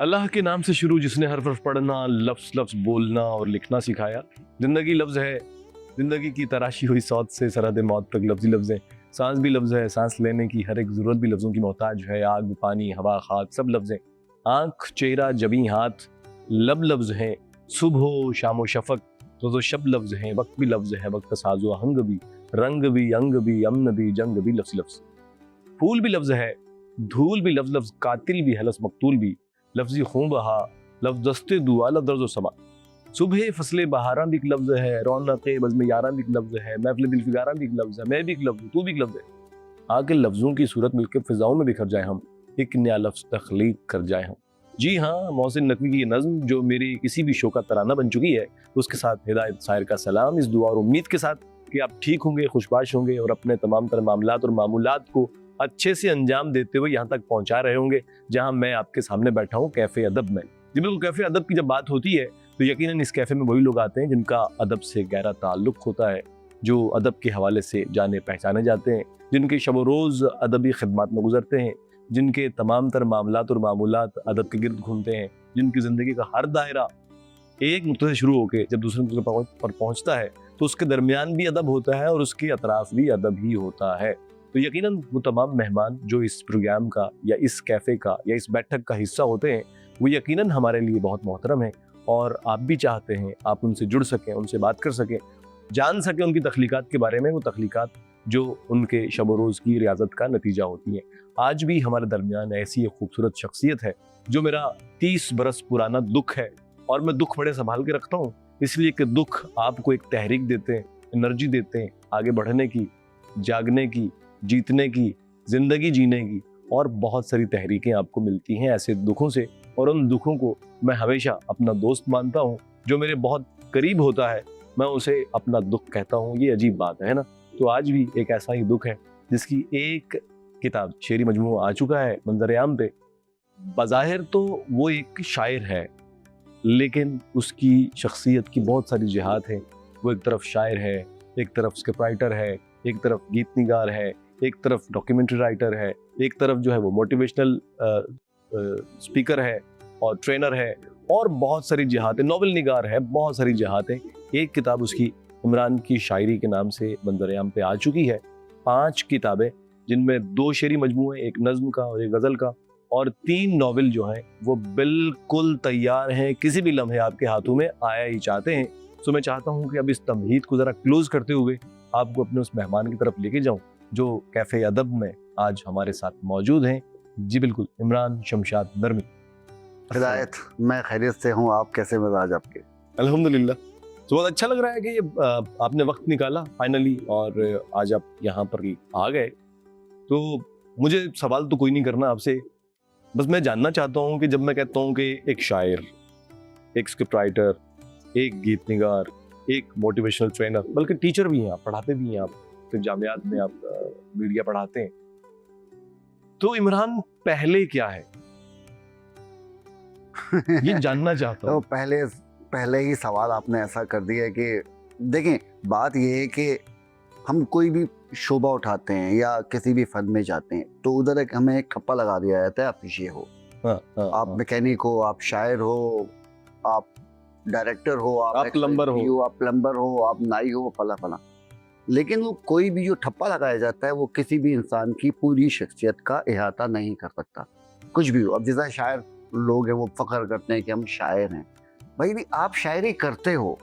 अल्लाह के नाम से शुरू जिसने हर हर्फ पढ़ना, लफ्ज़ लफ्ज़ बोलना और लिखना सिखाया। ज़िंदगी लफ्ज़ है, ज़िंदगी की तराशी हुई सौत से सरहद मौत तक लफ्ज़ी लफ्ज़ हैं। सांस भी लफ्ज़ है, सांस लेने की हर एक ज़रूरत भी लफ्ज़ों की मोहताज है। आग, पानी, हवा, खाक सब लफ्ज़ हैं। आँख, चेहरा, जबीं, हाथ लब लफ्ज़ हैं। सुबह, शाम व शफ़क़ तो शब लफ्ज़ हैं। वक्त भी लफ्ज़ है, वक्त साज़ो आहंग भी, रंग भी, अंग भी, अमन भी, जंग भी लफ्ज़ लफ्ज़। फूल भी लफ्ज़ है, धूल भी लफ्ज़ लफ्ज़, कातिल भी हलस मकतूल भी, लफ्ज़ी खून बहा, लफ्ज़ दस्ते दुआ, लफ्ज़ दर्ज़ समा। सुबह फसले बहारां भी एक लफ्ज़ है, रौनक़े बज़्म यारां भी एक लफ्ज़ है, महफ़िल दिल फिगारां भी एक लफ्ज़ है, मैं भी एक लफ्ज़ हूँ, तू भी एक लफ्ज़ है। आके लफ्ज़ों की सूरत मिलकर फ़िज़ाओं में बिखर जाए हम, एक नया लफ्ज़ तख़लीक़ कर जाए हम। जी हाँ, मोहसिन नकवी की ये नज़्म जो मेरी किसी भी शो का तराना बन चुकी है, उसके साथ हिदायत सायर का सलाम, इस दुआ और उम्मीद के साथ कि आप ठीक होंगे, खुशबाश होंगे और अपने तमाम तर मामलात और मामूलात को अच्छे से अंजाम देते हुए यहाँ तक पहुँचा रहे होंगे जहाँ मैं आपके सामने बैठा हूँ कैफ़े अदब में। जी बिल्कुल, कैफ़े अदब की जब बात होती है तो यकीनन इस कैफ़े में वही लोग आते हैं जिनका अदब से गहरा ताल्लुक़ होता है, जो अदब के हवाले से जाने पहचाने जाते हैं, जिनके शब रोज़ अदबी खिदमत में गुजरते हैं, जिनके तमाम तर मामलात और मामूलात अदब के गिर्द घूमते हैं, जिनकी ज़िंदगी का हर दायरा एक नुक्ते से शुरू होकर जब दूसरे नुक्ते पर पहुँचता है तो उसके दरमियान भी अदब होता है और उसके अतराफ़ भी अदब ही होता है। तो यकीनन वो तमाम मेहमान जो इस प्रोग्राम का या इस कैफ़े का या इस बैठक का हिस्सा होते हैं, वो यकीनन हमारे लिए बहुत मोहतरम है और आप भी चाहते हैं आप उनसे जुड़ सकें, उनसे बात कर सकें, जान सकें उनकी तख्लीक़ात के बारे में, वो तख्लीक़ात जो उनके शब रोज़ की रियाज़त का नतीजा होती हैं। आज भी हमारे दरमियान ऐसी एक खूबसूरत शख्सियत है जो मेरा 30 बरस पुराना दुख है और मैं दुख बड़े संभाल के रखता हूँ, इसलिए कि दुख आपको एक तहरीक देते हैं, एनर्जी देते हैं आगे बढ़ने की, जागने की, जीतने की, ज़िंदगी जीने की और बहुत सारी तहरीकें आपको मिलती हैं ऐसे दुखों से। और उन दुखों को मैं हमेशा अपना दोस्त मानता हूँ, जो मेरे बहुत करीब होता है मैं उसे अपना दुख कहता हूँ। ये अजीब बात है ना? तो आज भी एक ऐसा ही दुख है जिसकी एक किताब शेरी मजमू आ चुका है मंज़र आम पे। बज़ाहिर तो वो एक शायर है, लेकिन उसकी शख्सियत की बहुत सारी जिहात हैं। वो एक तरफ शायर है, एक तरफ स्क्रिप्ट राइटर है, एक तरफ गीत निगार है, एक तरफ डॉक्यूमेंट्री राइटर है, एक तरफ जो है वो मोटिवेशनल स्पीकर है और ट्रेनर है और बहुत सारी जिहातें, नॉवल निगार है, बहुत सारी जिहातें। एक किताब उसकी इमरान की शायरी के नाम से मंज़र आम पे आ चुकी है। 5 किताबें जिनमें 2 शेरी मजमू हैं, एक नज़्म का और एक गज़ल का, और 3 नॉवेल जो हैं वो बिल्कुल तैयार हैं, किसी भी लम्हे आपके हाथों में आया ही चाहते हैं। सो मैं चाहता हूँ कि अब इस तमहीद को ज़रा क्लोज़ करते हुए आपको अपने उस मेहमान की तरफ लेके जाऊँ जो कैफ़े अदब में आज हमारे साथ मौजूद हैं। जी बिल्कुल, इमरान शमशाद नरमी। हिदायत, मैं खैरियत से हूँ, आप कैसे मिजाज आपके? अल्हम्दुलिल्लाह। तो बहुत अच्छा लग रहा है कि ये आपने वक्त निकाला फाइनली और आज आप यहाँ पर आ गए। तो मुझे सवाल तो कोई नहीं करना आपसे, बस मैं जानना चाहता हूँ कि जब मैं कहता हूँ कि एक शायर, एक स्क्रिप्ट राइटर, एक गीत निगार, एक मोटिवेशनल ट्रेनर, बल्कि टीचर भी हैं आप, पढ़ाते भी हैं आप, फिर जामियात में आप मीडिया पढ़ाते हैं, तो इमरान पहले क्या है ये जानना चाहता तो हूँ। पहले ही सवाल आपने ऐसा कर दिया है कि देखें, बात ये है कि हम कोई भी शोबा उठाते हैं या किसी भी फन में जाते हैं तो उधर हमें एक ठप्पा लगा दिया जाता है, आप ये हो, आप मैकेनिक हो, आप शायर हो, आप डायरेक्टर हो, आप प्लम्बर हो, आप प्लम्बर हो, आप नाई हो, फला फला। लेकिन वो कोई भी जो ठप्पा लगाया जाता है वो किसी भी इंसान की पूरी शख्सियत का इहाता नहीं कर सकता, कुछ भी हो। अब जैसा शायर लोग हैं वो फख्र करते हैं कि हम शायर हैं, भाई भी आप शायरी करते हो,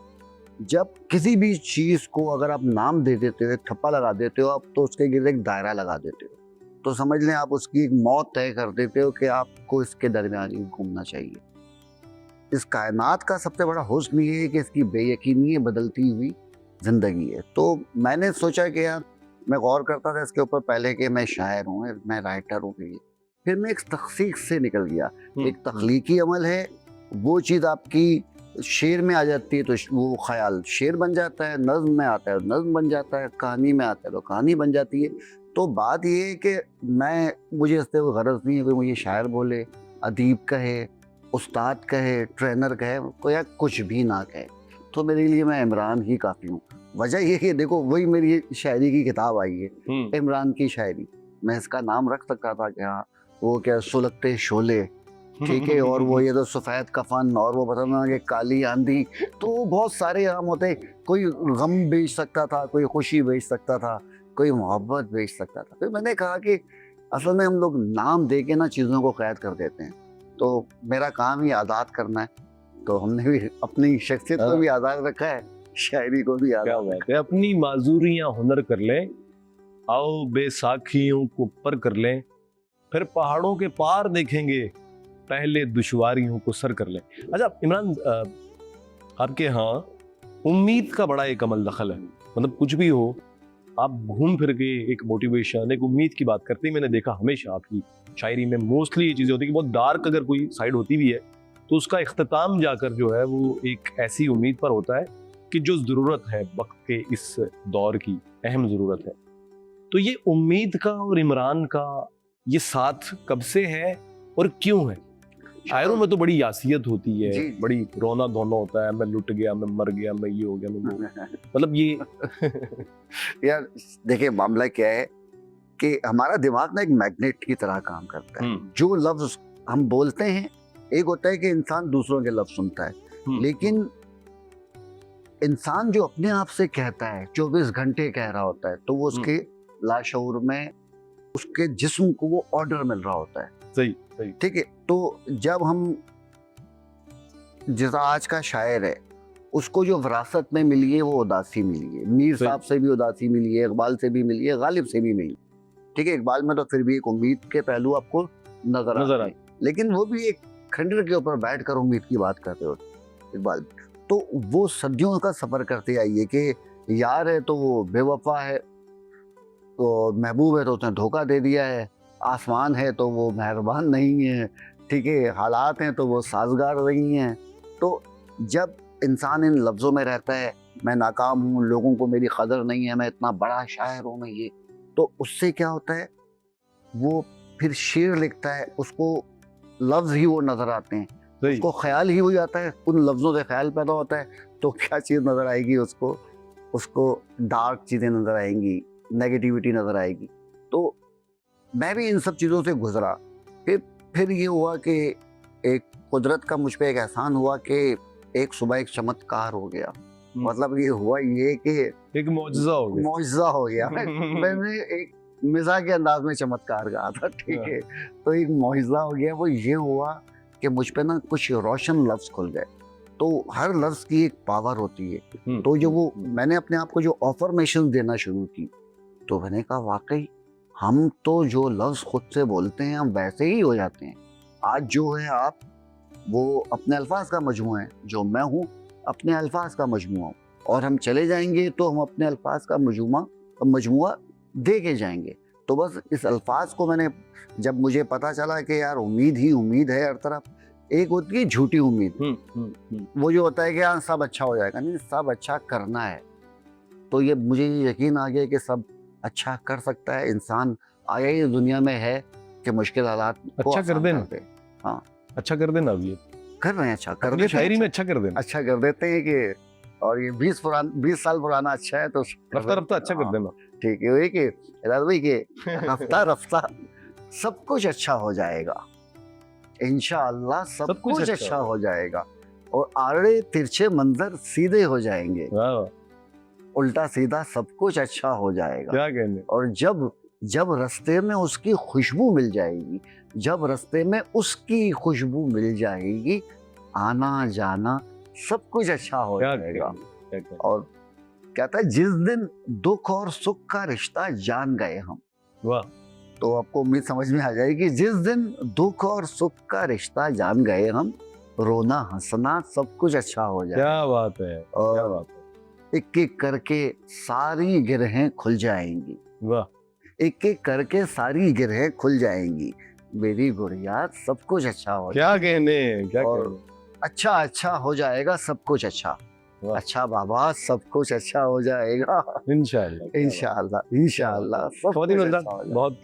जब किसी भी चीज़ को अगर आप नाम दे देते हो, एक ठप्पा लगा देते हो आप, तो उसके गिर्द एक दायरा लगा देते हो, तो समझ लें आप उसकी एक मौत तय कर देते हो कि आपको इसके दरमियान ही घूमना चाहिए। इस कायनात का सबसे बड़ा हुस्न ये है कि इसकी बेयकीनी बदलती हुई ज़िंदगी है। तो मैंने सोचा कि यार, मैं गौर करता था इसके ऊपर पहले कि मैं शायर हूँ, मैं राइटर हूँ, फिर मैं एक तख्सीक से निकल गया। एक तख्लीकी अमल है, वो चीज़ आपकी शेर में आ जाती है तो वो ख्याल शेर बन जाता है, नज़्म में आता है नज़्म बन जाता है, कहानी में आता है तो कहानी बन जाती है। तो बात ये है कि मुझे इससे कोई गरज नहीं है कि मुझे शायर बोले, अदीब कहे, उस्ताद कहे, ट्रेनर कहे, कोई या कुछ भी ना कहे, तो मेरे लिए मैं इमरान ही काफ़ी हूँ। वजह ये कि देखो, वही मेरी शायरी की किताब आई है, इमरान की शायरी। मैं इसका नाम रख सकता था कि हाँ, वो क्या सुलगते शोले, ठीक है, और वो ये तो सफ़ेद कफन और वो बताना कि काली आंधी, तो बहुत सारे नाम होते। कोई गम बेच सकता था, कोई खुशी बेच सकता था, कोई मोहब्बत बेच सकता था। फिर मैंने कहा कि असल में हम लोग नाम दे के ना चीज़ों को कैद कर देते हैं, तो मेरा काम ही आज़ाद करना है, तो हमने भी अपनी शख्सियत को भी आज़ाद रखा है, शायरी को भी क्या आज़ाद बात है, अपनी माजूरियां हुनर कर लें, आओ बेसाखियों को पर कर लें, फिर पहाड़ों के पार देखेंगे, पहले दुश्वारियों को सर कर लें। अच्छा इमरान, आपके यहाँ उम्मीद का बड़ा एक अमल दखल है, मतलब कुछ भी हो आप घूम फिर के एक मोटिवेशन, एक उम्मीद की बात करते ही मैंने देखा हमेशा आपकी शायरी में मोस्टली ये चीज़ें होती है कि बहुत डार्क अगर कोई साइड होती भी है तो उसका इख्तिताम जाकर जो है वो एक ऐसी उम्मीद पर होता है कि जो ज़रूरत है वक्त के इस दौर की, अहम ज़रूरत है। तो ये उम्मीद का और इमरान का ये साथ कब से है और क्यों है? शायरों में तो बड़ी यासियत होती है, जी। बड़ी रोना धोना होता है, मैं लुट गया, मैं मर गया, मैं ये हो गया, मैं वो हो गया। मतलब ये यार देखिए, मामला क्या है कि हमारा दिमाग ना एक मैग्नेट की तरह काम करता है। जो लफ्ज हम बोलते हैं, एक होता है कि इंसान दूसरों के लफ्ज सुनता है, लेकिन इंसान जो अपने आप से कहता है 24 घंटे कह रहा होता है, तो वो उसके लाशऊर में उसके जिस्म को वो ऑर्डर मिल रहा होता है। सही सही। ठीक है, तो जब हम जैसा आज का शायर है, उसको जो विरासत में मिली है वो उदासी मिली है, मीर साहब से भी उदासी मिली है, इकबाल से भी मिली है, गालिब से भी मिली। ठीक है, इकबाल में तो फिर भी एक उम्मीद के पहलू आपको नजर आए, लेकिन वो भी एक खंडर के ऊपर बैठकर उम्मीद की बात करते हो इकबाल। तो वो सदियों का सफर करते आइए कि यार है तो वो बेवफा है, तो महबूब है तो उसने धोखा दे दिया है, आसमान है तो वो मेहरबान नहीं है, ठीक है, हालात हैं तो वो साजगार नहीं हैं। तो जब इंसान इन लफ्ज़ों में रहता है, मैं नाकाम हूँ, लोगों को मेरी कदर नहीं है, मैं इतना बड़ा शायर हूँ, मैं ये, तो उससे क्या होता है, वो फिर शेर लिखता है, उसको लफ्ज़ ही वो नज़र आते हैं, उसको ख्याल ही वही आता है, उन लफ्ज़ों से ख्याल पैदा होता है, तो क्या चीज़ नज़र आएगी उसको, उसको डार्क चीज़ें नज़र आएंगी, नेगेटिविटी नज़र आएगी। तो मैं भी इन सब चीज़ों से गुजरा। फिर ये हुआ कि एक कुदरत का मुझ पे एक एहसान हुआ कि एक सुबह एक चमत्कार हो गया। मतलब ये हुआ ये कि एक मौजज़ा हो गया। मौजज़ा हो गया। मैंने एक मिज़ाह के अंदाज में चमत्कार कहा था, ठीक है, तो एक मौजज़ा हो गया। वो ये हुआ कि मुझ पे ना कुछ रोशन लफ्ज़ खुल गए। तो हर लफ्ज़ की एक पावर होती है। तो जो वो मैंने अपने आप को जो अफर्मेशन देना शुरू की, तो मैंने कहा वाकई हम तो जो लफ्ज़ खुद से बोलते हैं हम वैसे ही हो जाते हैं। आज जो है आप, वो अपने अल्फाज का मजमूआ है, जो मैं हूँ अपने अल्फाज का मजमूआ हूँ, और हम चले जाएंगे तो हम अपने अल्फाज का मजमूआ दे के जाएंगे। तो बस इस अल्फाज को मैंने, जब मुझे पता चला कि यार उम्मीद ही उम्मीद है हर तरफ, एक होती है झूठी उम्मीद, वो जो होता है कि हाँ सब अच्छा हो जाएगा, नहीं, सब अच्छा करना है। तो ये मुझे यकीन आ गया कि सब अच्छा कर सकता है इंसान, आया ही दुनिया में है कि मुश्किल हालात को अच्छा कर देना। हाँ, अच्छा कर देना। अब ये कर रहे हैं, अच्छा कर अपनी देते शायरी हैं, में अच्छा कर देना, अच्छा कर देते हैं कि, और ये 20 साल पुराना अच्छा है तो रफ्ता रफ्ता अच्छा कर देना। ठीक है, वही कि भाई के रफ्ता रफ्ता सब कुछ अच्छा हो जाएगा, इंशाअल्लाह सब कुछ अच्छा हो जाएगा, और आड़े तिरछे मंजर सीधे हो जाएंगे, उल्टा सीधा सब कुछ अच्छा हो जाएगा। क्या कहने। और जब रास्ते में उसकी खुशबू मिल जाएगी, जब रास्ते में उसकी खुशबू मिल जाएगी, आना जाना सब कुछ अच्छा हो जाएगा। और कहता है जिस दिन दुख और सुख का रिश्ता जान गए हम, वाह, तो आपको उम्मीद समझ में आ जाएगी, जिस दिन दुख और सुख का रिश्ता जान गए हम, रोना हंसना सब कुछ अच्छा हो जाए। क्या बात है, और क्या बात है। एक एक करके सारी गिरहें खुल जाएंगी, वाह, एक एक करके सारी गिरहें खुल जाएंगी, मेरी गुड़िया सब कुछ अच्छा हो क्या कहने, क्या और अच्छा अच्छा हो जाएगा सब कुछ अच्छा, अच्छा बाबा सब कुछ अच्छा हो जाएगा इंशाअल्लाह इंशाअल्लाह इंशाअल्लाह। बहुत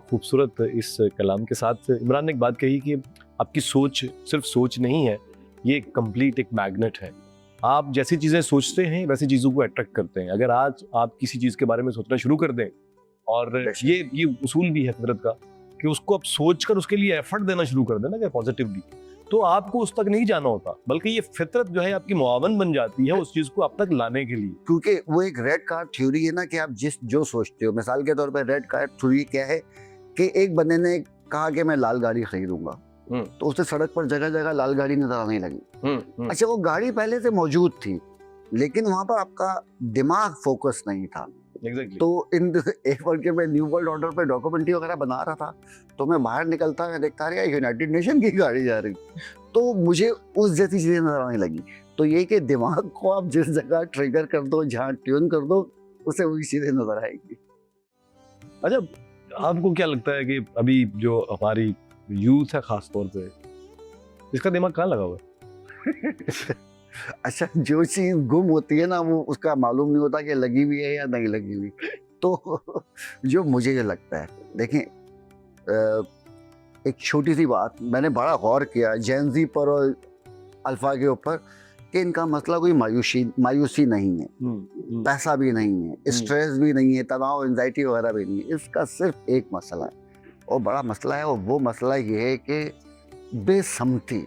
खूबसूरत इस कलाम के साथ इमरान ने एक बात कही कि आपकी सोच सिर्फ सोच नहीं है, ये कंप्लीट एक मैग्नेट है। आप जैसी चीज़ें सोचते हैं वैसी चीज़ों को अट्रैक्ट करते हैं। अगर आज आप किसी चीज़ के बारे में सोचना शुरू कर दें, और ये उसूल भी है फितरत का कि उसको आप सोचकर उसके लिए एफर्ट देना शुरू कर देना कि पॉजिटिवली, तो आपको उस तक नहीं जाना होता, बल्कि ये फितरत जो है आपकी मुआवन बन जाती है उस चीज को आप तक लाने के लिए। क्योंकि वो एक रेड कार्ड थ्योरी है ना, कि आप जो सोचते हो। मिसाल के तौर पर रेड कार्ड थ्योरी क्या है कि एक बंदे ने कहा कि मैं लाल गाड़ी खरीदूंगा, तो उसे सड़क पर जगह जगह लाल गाड़ी नजर आने लगी। अच्छा, वो गाड़ी पहले से मौजूद थी, लेकिन वहां पर आपका दिमाग फोकस नहीं था। Exactly. तो एक बार के मैं न्यू वर्ल्ड ऑर्डर पे डॉक्यूमेंट्री वगैरह बना रहा था, तो मैं बाहर निकलता, मैं देखता रहा यूनाइटेड नेशन की गाड़ी जा रही, तो मुझे उस जैसी चीजें नजर आने लगी। तो ये कि दिमाग को आप जिस जगह ट्रिगर कर दो, जहाँ ट्यून कर दो, उसे वही चीजें नजर आएगी। अच्छा, आपको क्या लगता है कि अभी जो हमारी यूथ है खास तौर पे, इसका दिमाग कहाँ लगा हुआ है? अच्छा, जो चीज गुम होती है ना, वो उसका मालूम नहीं होता कि लगी हुई है या नहीं लगी हुई। तो जो मुझे ये लगता है, देखें, एक छोटी सी बात मैंने बड़ा गौर किया जेन-ज़ी पर और अल्फा के ऊपर, कि इनका मसला कोई मायूसी नहीं है, पैसा भी नहीं है, स्ट्रेस भी नहीं है, तनाव, एंजाइटी वगैरह भी नहीं है। इसका सिर्फ एक मसला है, और बड़ा मसला है, और वो मसला ये है कि बेसमती,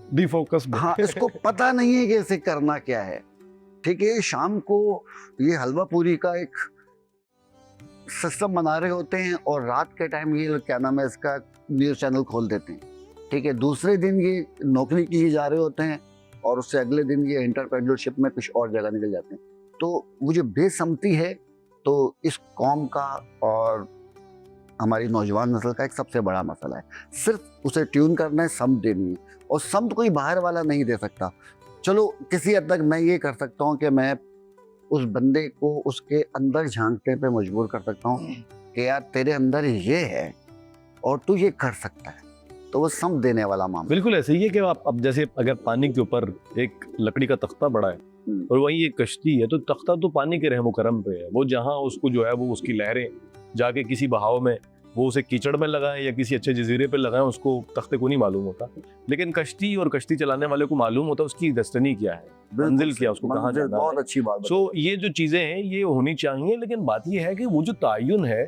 डिफोकस। हाँ, इसको पता नहीं है कि इसे करना क्या है। ठीक है, शाम को ये हलवा पूरी का एक सिस्टम बना रहे होते हैं, और रात के टाइम ये क्या नाम है इसका न्यूज़ चैनल खोल देते हैं। ठीक है, दूसरे दिन ये नौकरी के लिए जा रहे होते हैं, और उससे अगले दिन ये एंटरप्रेन्योरशिप में कुछ और जगह निकल जाते हैं। तो वो जो बेसमती है, तो इस कौम का और हमारी नौजवान नस्ल का एक सबसे बड़ा मसला है। सिर्फ उसे ट्यून करना है, समझ देनी है, और समझ कोई बाहर वाला नहीं दे सकता। चलो, किसी हद तक मैं ये कर सकता हूँ कि मैं उस बंदे को उसके अंदर झांकने पे मजबूर कर सकता हूँ कि यार तेरे अंदर ये है और तू ये कर सकता है, तो वो समझ देने वाला मामला। बिल्कुल ऐसे ही है कि आप अब जैसे अगर पानी के ऊपर एक लकड़ी का तख्ता पड़ा है और वहीं एक कश्ती है, तो तख्ता तो पानी के रहमो करम पे है। वो जहाँ उसको जो है वो उसकी लहरें जाके किसी बहाव में वो उसे कीचड़ में लगाएं या किसी अच्छे जजीरे पे लगाएं, उसको तख्ते को नहीं मालूम होता। लेकिन कश्ती और कश्ती चलाने वाले को मालूम होता है उसकी डेस्टिनी क्या है, मंजिल क्या, उसको कहाँ जाना है। बहुत अच्छी बात। सो ये जो चीजें हैं ये होनी चाहिए, लेकिन बात ये है कि वो जो तायुन है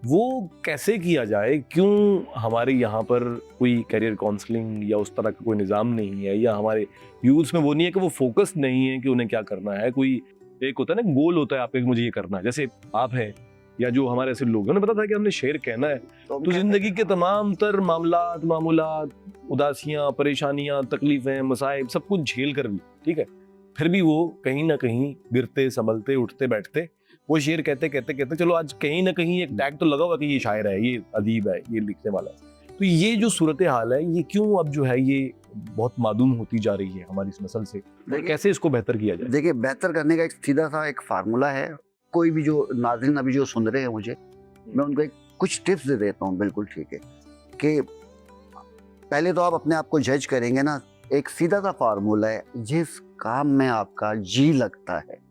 वो कैसे किया जाए। क्यों हमारे यहाँ पर कोई करियर काउंसलिंग या उस तरह का कोई निज़ाम नहीं है, या हमारे यूथ में वो नहीं है कि वो फोकस नहीं है कि उन्हें क्या करना है। कोई एक होता है ना, गोल होता है आपका, मुझे ये करना है। जैसे आप हैं या जो हमारे ऐसे लोग हैं, उन्हें पता था कि हमने शेर कहना है, तो जिंदगी के तमाम तर मामूलात, उदासियाँ, परेशानियाँ, तकलीफें, मसाइब सब कुछ झेल कर भी, ठीक है, फिर भी वो कहीं ना कहीं गिरते संभलते उठते बैठते वो शेर कहते कहते कहते चलो आज कहीं ना कहीं एक टैग तो लगा हुआ कि ये शायर है, ये अदीब है, ये लिखने वाला है। तो ये जो सूरत हाल है, ये क्यों अब जो है ये बहुत मादूम होती जा रही है हमारी इस नस्ल से, और कैसे इसको बेहतर किया जाए? देखिए, बेहतर करने का एक सीधा सा एक फार्मूला है। कोई भी जो नाज़रीन अभी जो सुन रहे हैं मुझे, मैं उनको कुछ टिप्स दे देता हूँ। बिल्कुल ठीक है कि पहले तो आप अपने आप को जज करेंगे ना, एक सीधा सा फार्मूला है, जिस काम में आपका जी लगता है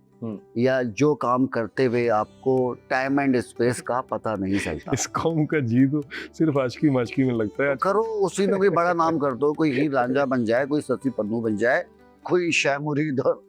या जो काम करते हुए आपको टाइम एंड स्पेस का पता नहीं चलता, इस कौम का जी तो सिर्फ आशिकी माशिकी में लगता है। करो, उसी में कोई बड़ा नाम कर दो, कोई हीर रांझा बन जाए, कोई सती पन्नू बन जाए, कोई शाह मुरीद और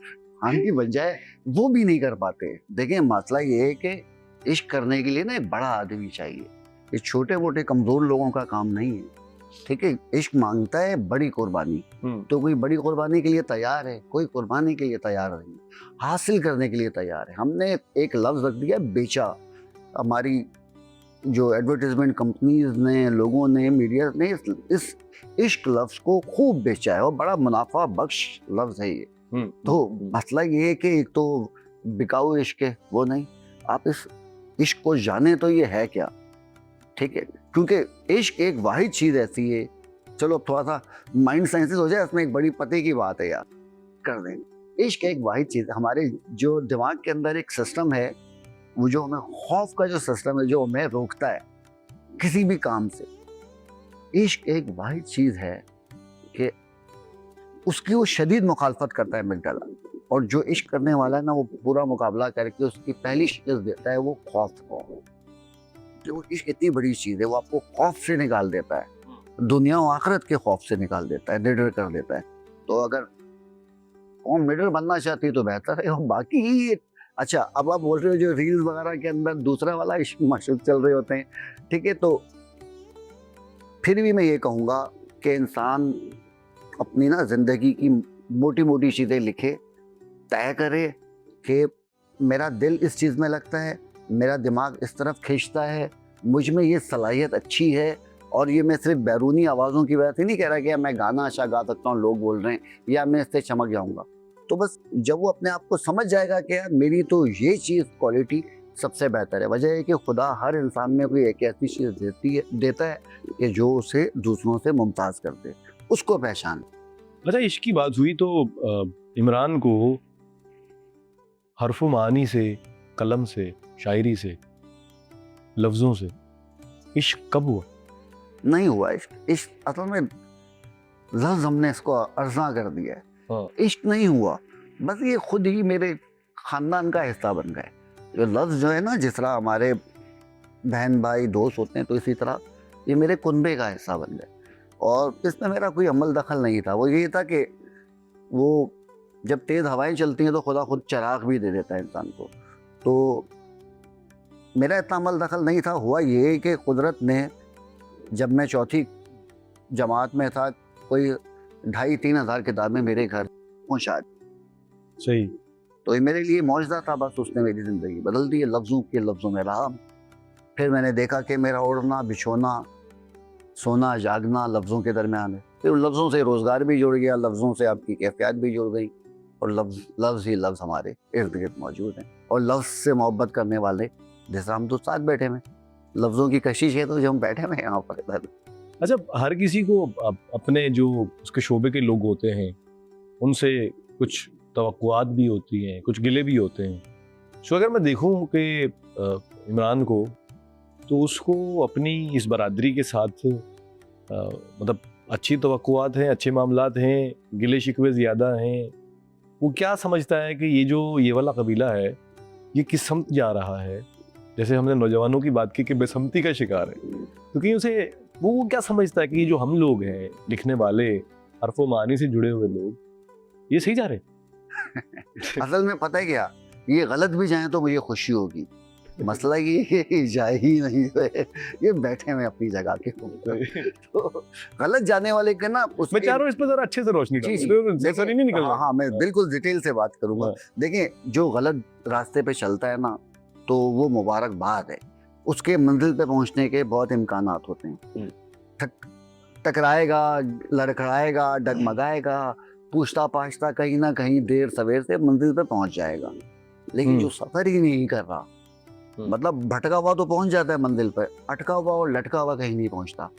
आंटी बन जाए, वो भी नहीं कर पाते। देखिए, मसला ये है कि इश्क करने के लिए ना एक बड़ा आदमी चाहिए, ये छोटे मोटे कमजोर लोगों का काम नहीं है। ठीक है, इश्क मांगता है बड़ी कुर्बानी, तो कोई बड़ी कुर्बानी के लिए तैयार है, कोई कुर्बानी के लिए तैयार नहीं, हासिल करने के लिए तैयार है। हमने एक लफ्ज रख दिया बेचा। हमारी जो एडवर्टाइजमेंट कंपनीज ने, लोगों ने, मीडिया ने इस इश्क लफ्ज को खूब बेचा है, और बड़ा मुनाफा बख्श लफ्ज है ये। तो मसला ये है कि एक तो बिकाऊ इश्क है, वो नहीं, आप इस इश्क को जाने तो ये है क्या। ठीक है, क्योंकि इश्क एक वाहिद चीज ऐसी है, चलो थोड़ा सा माइंड साइंसेस हो जाए, इसमें एक बड़ी पते की बात है यार, कर देंगे। इश्क एक वाहिद चीज है, हमारे जो दिमाग के अंदर एक सिस्टम है, वो जो हमें खौफ का जो सिस्टम है, जो हमें रोकता है किसी भी काम से। इश्क एक वाहिद चीज है कि उसकी वो शदीद मुखालफत करता है मिलता, और जो इश्क करने वाला है ना, वो पूरा मुकाबला करके उसकी पहली शिकस्त देता है वो खौफ को। जो इश्क इतनी बड़ी चीज है, वो आपको खौफ से निकाल देता है, दुनिया और आखिरत के खौफ से निकाल देता है, निडर कर देता है। तो अगर कौन निडर बनना चाहती है तो बेहतर है। और बाकी अच्छा, अब आप बोल रहे हो जो रील्स वगैरह के अंदर दूसरा वाला इश्क माशूक चल रहे होते हैं, ठीक है, तो फिर भी मैं ये कहूँगा कि इंसान अपनी ना ज़िंदगी की मोटी मोटी चीज़ें लिखे, तय करे कि मेरा दिल इस चीज़ में लगता है, मेरा दिमाग इस तरफ खींचता है, मुझ में ये सलाहियत अच्छी है। और ये मैं सिर्फ बैरूनी आवाज़ों की वजह से नहीं कह रहा कि यार मैं गाना अच्छा गा सकता हूँ, लोग बोल रहे हैं, या मैं इससे चमक जाऊँगा। तो बस जब वो अपने आप को समझ जाएगा कि यार मेरी तो ये चीज़ क्वालिटी सबसे बेहतर है। वजह है कि खुदा हर इंसान में कोई एक ऐसी चीज़ देता है कि जो उसे दूसरों से मुमताज़ कर दे, उसको पहचान। अच्छा, इश्क की बात हुई तो इमरान को हरफ मानी से, कलम से, शायरी से, लफ्ज़ों से इश्क कब हुआ? नहीं हुआ इश्क। इश्क असल में लफ्ज़ हमने इसको अर्जा कर दिया है। हाँ। इश्क नहीं हुआ, बस ये खुद ही मेरे ख़ानदान का हिस्सा बन गए। जो लफ्ज़ जो है ना, जिस तरह हमारे बहन भाई दोस्त होते हैं, तो इसी तरह ये मेरे कुनबे का हिस्सा बन गए। और इसमें मेरा कोई अमल दखल नहीं था। वो ये था कि वो जब तेज़ हवाएं चलती हैं तो खुदा खुद चिराग भी दे देता है इंसान को। तो मेरा इतना अमल दखल नहीं था। हुआ ये कि कुदरत ने, जब मैं चौथी जमात में था, कोई 2,500-3 हज़ार किताबें मेरे घर पहुँचा दी। सही। तो ये मेरे लिए मौजज़ा था। बस उसने मेरी ज़िंदगी बदल दी है। लफ्ज़ों के लफ्ज़ों में रहा। फिर मैंने देखा कि मेरा उड़ना बिछोना, सोना जागना लफ्ज़ों के दरमियान है। फिर लफ्ज़ों से रोज़गार भी जुड़ गया, लफ्ज़ों से आपकी कैफियत भी जुड़ गई, और लफ्ज़ ही लफ्ज़ हमारे इर्द गिर्द मौजूद हैं। और लफ्ज़ से मोहब्बत करने वाले, जैसा हम तो साथ बैठे हैं, लफ्ज़ों की कशिश है तो जो हम बैठे हुए हैं यहाँ पर इधर। अच्छा, हर किसी को अपने जो उसके शोबे के लोग होते हैं उनसे कुछ तवक्कुआत भी होती हैं, कुछ गिले भी होते हैं। सो अगर मैं देखूं कि इमरान को, तो उसको अपनी इस बरादरी के साथ मतलब अच्छी तवक्कुआत हैं, अच्छे मामलात हैं, गिले शिकवे ज़्यादा हैं। वो क्या समझता है कि ये वाला कबीला है, ये किस समत जा रहा है? जैसे हमने नौजवानों की बात की कि बेसमती का शिकार है, तो कहीं उसे वो क्या समझता है कि ये जो हम लोग हैं, लिखने वाले, हरफो मानी से जुड़े हुए लोग, ये सही जा रहे हैं? असल में पता है क्या, ये गलत भी जाए तो मुझे खुशी होगी। मसला ये है कि जाए ही नहीं है, ये बैठे हुए अपनी जगह के ऊपर। तो गलत जाने वाले के ना मैं चाह रहा हूँ इस पर जरा अच्छे से रोशनी जी, जी। डालो, सही नहीं निकल हाँ, हाँ, मैं बिल्कुल डिटेल से बात करूंगा। हाँ। देखें, जो गलत रास्ते पे चलता है ना, तो वो मुबारकबाद है। उसके मंजिल पे पहुंचने के बहुत इम्कानात होते हैं। टकराएगा, लड़खड़ाएगा, डगमगाएगा, पूछता पाछता कहीं ना कहीं देर सवेर से मंजिल पे पहुंच जाएगा। लेकिन जो सफर ही नहीं कर रहा, मतलब भटका हुआ तो पहुंच जाता है मंजिल पर, अटका हुआ और लटका हुआ कहीं नहीं पहुंचता।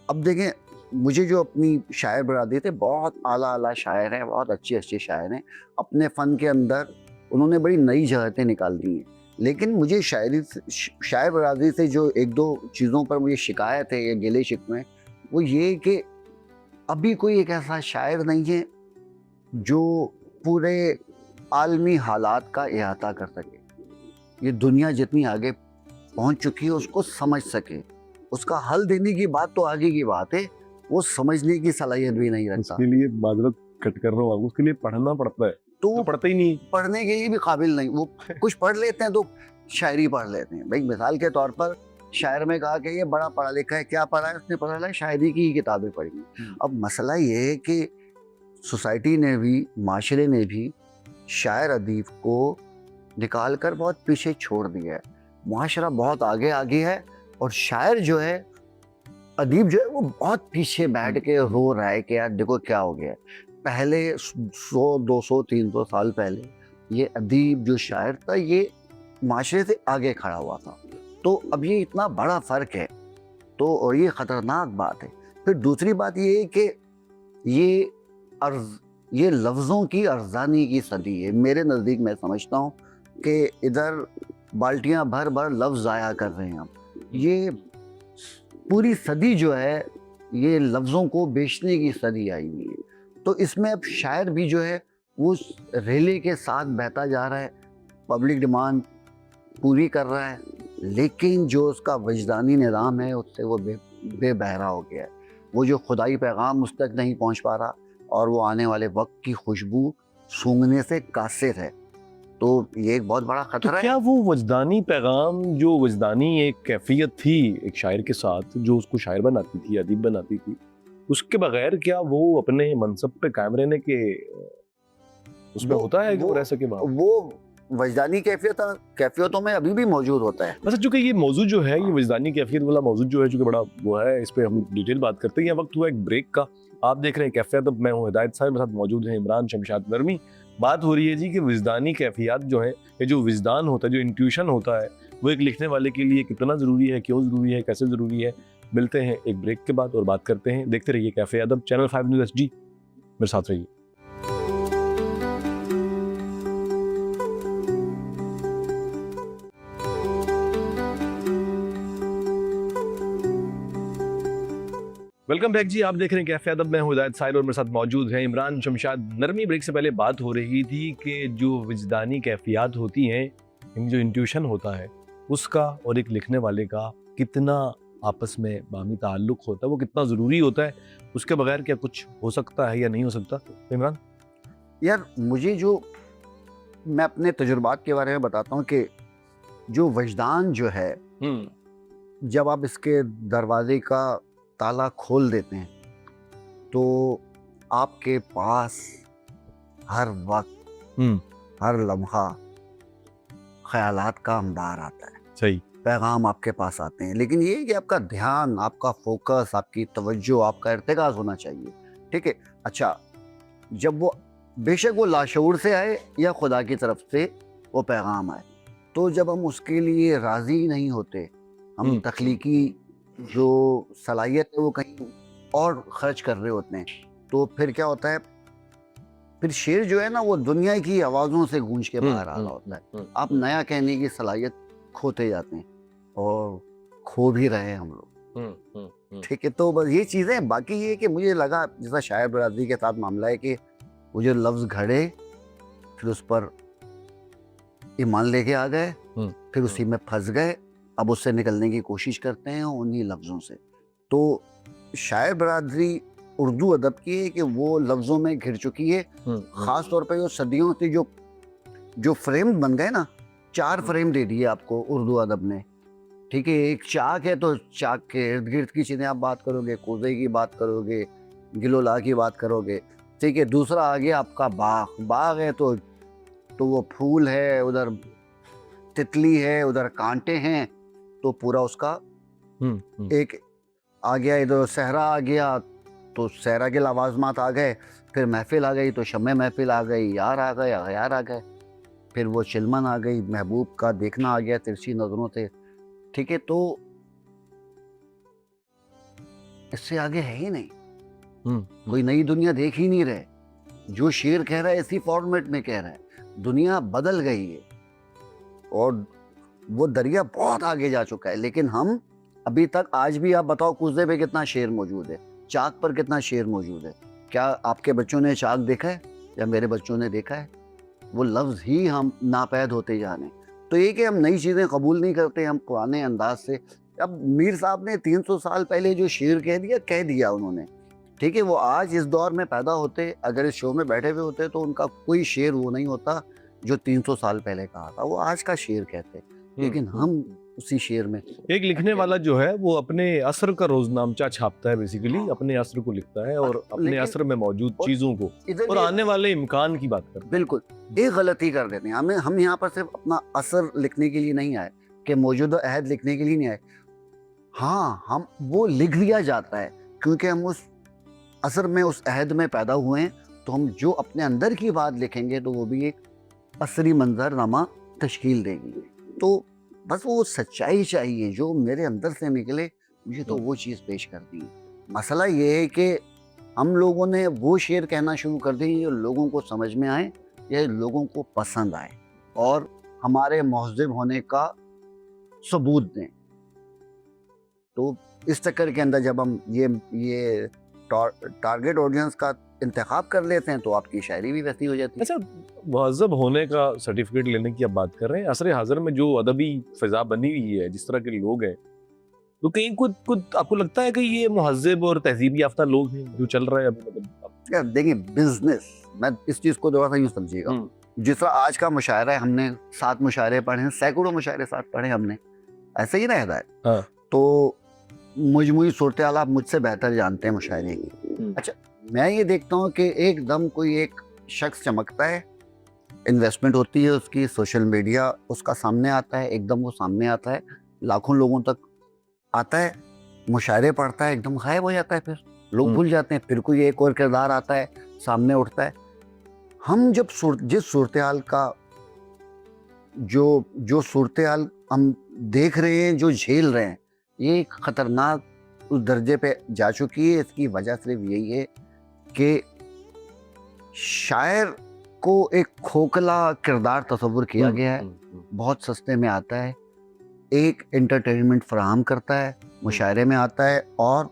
अब देखें, मुझे जो अपनी शायर बरादरी थे, बहुत आला शायर हैं, बहुत अच्छे शायर हैं। अपने फ़न के अंदर उन्होंने बड़ी नई जहतें निकाल दी हैं। लेकिन मुझे शायर बरादरी से जो एक दो चीज़ों पर मुझे शिकायत है या गिले शिकवे, वो ये कि अभी कोई एक ऐसा शायर नहीं है जो पूरे आलमी हालात का इहाता कर सके। ये दुनिया जितनी आगे पहुंच चुकी है उसको समझ सके। उसका हल देने की बात तो आगे की बात है, वो समझने की सलाहियत भी नहीं रखता। उसके लिए माजरत कट कर रहा हूँ, उसके लिए पढ़ना पड़ता है, तो पढ़ता ही नहीं, पढ़ने के लिए भी काबिल नहीं। वो कुछ पढ़ लेते हैं तो शायरी पढ़ लेते हैं। भाई मिसाल के तौर पर शायर में कहा कि ये बड़ा पढ़ा लिखा है, क्या पढ़ा है उसने? पढ़ा है शायरी की ही किताबें पढ़ी। अब मसला ये है कि सोसाइटी ने भी, माशरे ने भी शायर अदीब को निकाल कर बहुत पीछे छोड़ दिया है। मुआशरा बहुत आगे है, और शायर जो है, अदीब जो है, वो बहुत पीछे बैठ के रो रहा है कि यार देखो क्या हो गया। पहले 100, 200, 300 साल पहले ये अदीब जो शायर था, ये माशरे से आगे खड़ा हुआ था। तो अब ये इतना बड़ा फ़र्क है, तो और ये ख़तरनाक बात है। फिर दूसरी बात ये है कि ये लफ्ज़ों की अर्ज़ानी की सदी है। मेरे नज़दीक मैं समझता हूँ कि इधर बाल्टियाँ भर भर लफ्ज़ ज़ाया कर रहे हैं हम। ये पूरी सदी जो है, ये लफ्ज़ों को बेचने की सदी आई हुई है। तो इसमें अब शायर भी जो है वो उस रेले के साथ बहता जा रहा है, पब्लिक डिमांड पूरी कर रहा है, लेकिन जो उसका वजदानी निज़ाम है उससे वो बेबहरा हो गया है। वो जो खुदाई पैगाम उस तक नहीं पहुंच पा रहा, और वो आने वाले वक्त की खुशबू सूंघने से कासिर है। तो ये एक बहुत बड़ा तो खतरा है। क्या वो वजदानी पैगाम, जो वजदानी एक कैफियत थी एक शायर के साथ, जो उसको शायर बनाती थी, अदीब बनाती थी, उसके बगैर क्या वो अपने मनसब पे कायम रहने के उसमें होता है कि वो रह सके वहाँ? वो वजदानी कैफियतों में अभी भी मौजूद होता है। अच्छा, चूंकि ये मौजूद जो है, ये वजदानी कैफियत वाला मौजूद जो है, चूंकि बड़ा वो है, इस पे हम डिटेल बात करते हैं। यह वक्त हुआ एक ब्रेक का। आप देख रहे हैं कैफे अदब, मैं हूँ हिदायत साहब, मेरे साथ मौजूद है इमरान शमशाद नरमी। बात हो रही है जी कि वजदानी कैफियत जो है, ये जो विजदान होता है, जो इंट्यूशन होता है, वो एक लिखने वाले के लिए कितना ज़रूरी है, क्यों ज़रूरी है, कैसे ज़रूरी है। मिलते हैं एक ब्रेक के बाद और बात करते हैं। देखते रहिए कैफे अदब, चैनल 5 न्यूज़ HD, मेरे साथ रहिए। वेलकम बैक जी, आप देख रहे हैं कैफे अदब, मैं हूं हिदायत साहिल और मेरे साथ मौजूद हैं इमरान शमशाद नरमी। ब्रेक से पहले बात हो रही थी कि जो विजदानी कैफियत होती हैं, जो इंट्यूशन होता है उसका और एक लिखने वाले का कितना आपस में बामी ताल्लुक होता है, वो कितना ज़रूरी होता है, उसके बगैर क्या कुछ हो सकता है या नहीं हो सकता। तो इमरान, यार मुझे जो, मैं अपने तजुर्बात के बारे में बताता हूँ कि जो वजदान जो है, जब आप इसके दरवाजे का ताला खोल देते हैं तो आपके पास हर वक्त हर लम्हा ख्यालात का अंबार आता है, सही पैगाम आपके पास आते हैं। लेकिन ये है कि आपका ध्यान, आपका फोकस, आपकी तवज्जो, आपका इर्तिकाज़ होना चाहिए। ठीक है, अच्छा, जब वो बेशक वो लाशऊर से आए या खुदा की तरफ से वो पैगाम आए, तो जब हम उसके लिए राज़ी नहीं होते, हम तख्लीकी जो सलाहियत है वो कहीं और खर्च कर रहे होते हैं, तो फिर क्या होता है, फिर शेर जो है ना वो दुनिया की आवाज़ों से गूंज के बाहर आ रहा होता है। आप नया कहने की सलाहियत खोते जाते हैं और खो भी रहे हैं हम लोग। ठीक है, तो बस ये चीज़ें। बाकी ये कि मुझे लगा जैसा शायर बरादरी के साथ मामला है कि वो जो लफ्ज़ घड़े, फिर उस पर ईमान लेके आ गए, फिर उसी में फंस गए, अब उससे निकलने की कोशिश करते हैं उन्हीं लफ्ज़ों से। तो शायर बरादरी उर्दू अदब की है कि वो लफ्ज़ों में घिर चुकी है। ख़ास तौर पे जो सदियों से जो फ्रेम बन गए ना, 4 फ्रेम दे दिए आपको उर्दू अदब ने। ठीक है, एक चाक है तो चाक के इर्द गिर्द की चीज़ें आप बात करोगे, कोज़े की बात करोगे, गिलोला की बात करोगे। ठीक है, दूसरा आ गया आपका बाग है तो वो फूल है, उधर तितली है, उधर कांटे हैं, तो पूरा उसका एक आ गया। इधर सहरा आ गया तो सहरा के लवाजमात आ गए, फिर महफिल आ गई तो शम्मे महफिल आ गई, यार आ गए, अगयार आ गए, फिर वो चिलमन आ गई, महबूब का देखना आ गया तिरछी नजरों से। ठीक है, तो इससे आगे है ही नहीं, कोई नई दुनिया देख ही नहीं रहे। जो शेर कह रहा है इसी फॉर्मेट में कह रहा है। दुनिया बदल गई है और वो दरिया बहुत आगे जा चुका है, लेकिन हम अभी तक, आज भी आप बताओ कुज़े पे कितना शेर मौजूद है, चाक पर कितना शेर मौजूद है। क्या आपके बच्चों ने चाक देखा है या मेरे बच्चों ने देखा है? वो लफ्ज़ ही हम नापैद होते जा रहे हैं। तो ये कि हम नई चीज़ें कबूल नहीं करते, हम पुराने अंदाज से। अब मीर साहब ने 300 साल पहले जो शेर कह दिया उन्होंने। ठीक है, वो आज इस दौर में पैदा होते, अगर इस शो में बैठे हुए होते तो उनका कोई शेर वो नहीं होता जो 300 साल पहले कहा था, वो आज का शेर कहते। लेकिन हम उसी शेर में, एक लिखने वाला जो है वो अपने असर का रोजनामचा छापता है, बेसिकली अपने असर को लिखता है और अपने असर में मौजूद चीजों को और आने वाले इम्कान की बात करते हैं। बिल्कुल एक गलती कर देते हैं। हम यहाँ पर सिर्फ अपना असर लिखने के लिए नहीं आए, कि मौजूदा अहद लिखने के लिए नहीं आए। हाँ, हम वो लिख लिया जाता है क्योंकि हम उस असर में, उस अहद में पैदा हुए हैं, तो हम जो अपने अंदर की बात लिखेंगे तो वो भी एक असरी मंजरनामा तश्कील देगी। तो बस वो सच्चाई चाहिए जो मेरे अंदर से निकले, मुझे तो वो चीज़ पेश कर दी। मसला ये है कि हम लोगों ने वो शेर कहना शुरू कर दिए जो लोगों को समझ में आए या लोगों को पसंद आए और हमारे महज़िब होने का सबूत दें। तो इस चक्कर के अंदर जब हम ये टारगेट ऑडियंस का इंतखाब कर लेते हैं तो आपकी शायरी भी वैसी हो जाती है। अच्छा, महज़ब होने का सर्टिफिकेट लेने की आप बात कर रहे हैं। असर हाज़िर में जो अदबी फ़िज़ा बनी हुई है, जिस तरह के लोग हैं, तो कहीं खुद आपको लगता है कि ये महज़ब और तहज़ीब याफ्ता लोग हैं जो चल रहे हैं अभी? मतलब देखिए, बिजनेस, मैं इस चीज़ को थोड़ा सा यूँ समझिएगा जिस तरह आज का मुशायरा है, हमने 7 मुशायरे पढ़े हैं, सैकड़ों मुशायरे साथ पढ़े हमने, ऐसे ही ना हिदायत। हाँ। तो मजमूई सूरत हाल आप मुझसे बेहतर जानते हैं मुशायरे की। अच्छा, मैं ये देखता हूँ कि एकदम कोई एक शख्स चमकता है, इन्वेस्टमेंट होती है उसकी, सोशल मीडिया उसका सामने आता है, एकदम वो सामने आता है, लाखों लोगों तक आता है, मुशायरे पढ़ता है, एकदम गायब हो जाता है, फिर लोग भूल जाते हैं, फिर कोई एक और किरदार आता है, सामने उठता है। हम जब जिस सूरत हाल का जो सूरत हाल हम देख रहे हैं, जो झेल रहे हैं, ये एक खतरनाक उस दर्जे पे जा चुकी है। इसकी वजह सिर्फ यही है कि शायर को एक खोखला किरदार तस्वुर किया गया है, बहुत सस्ते में आता है, एक एंटरटेनमेंट फराहम करता है, मुशायरे में आता है और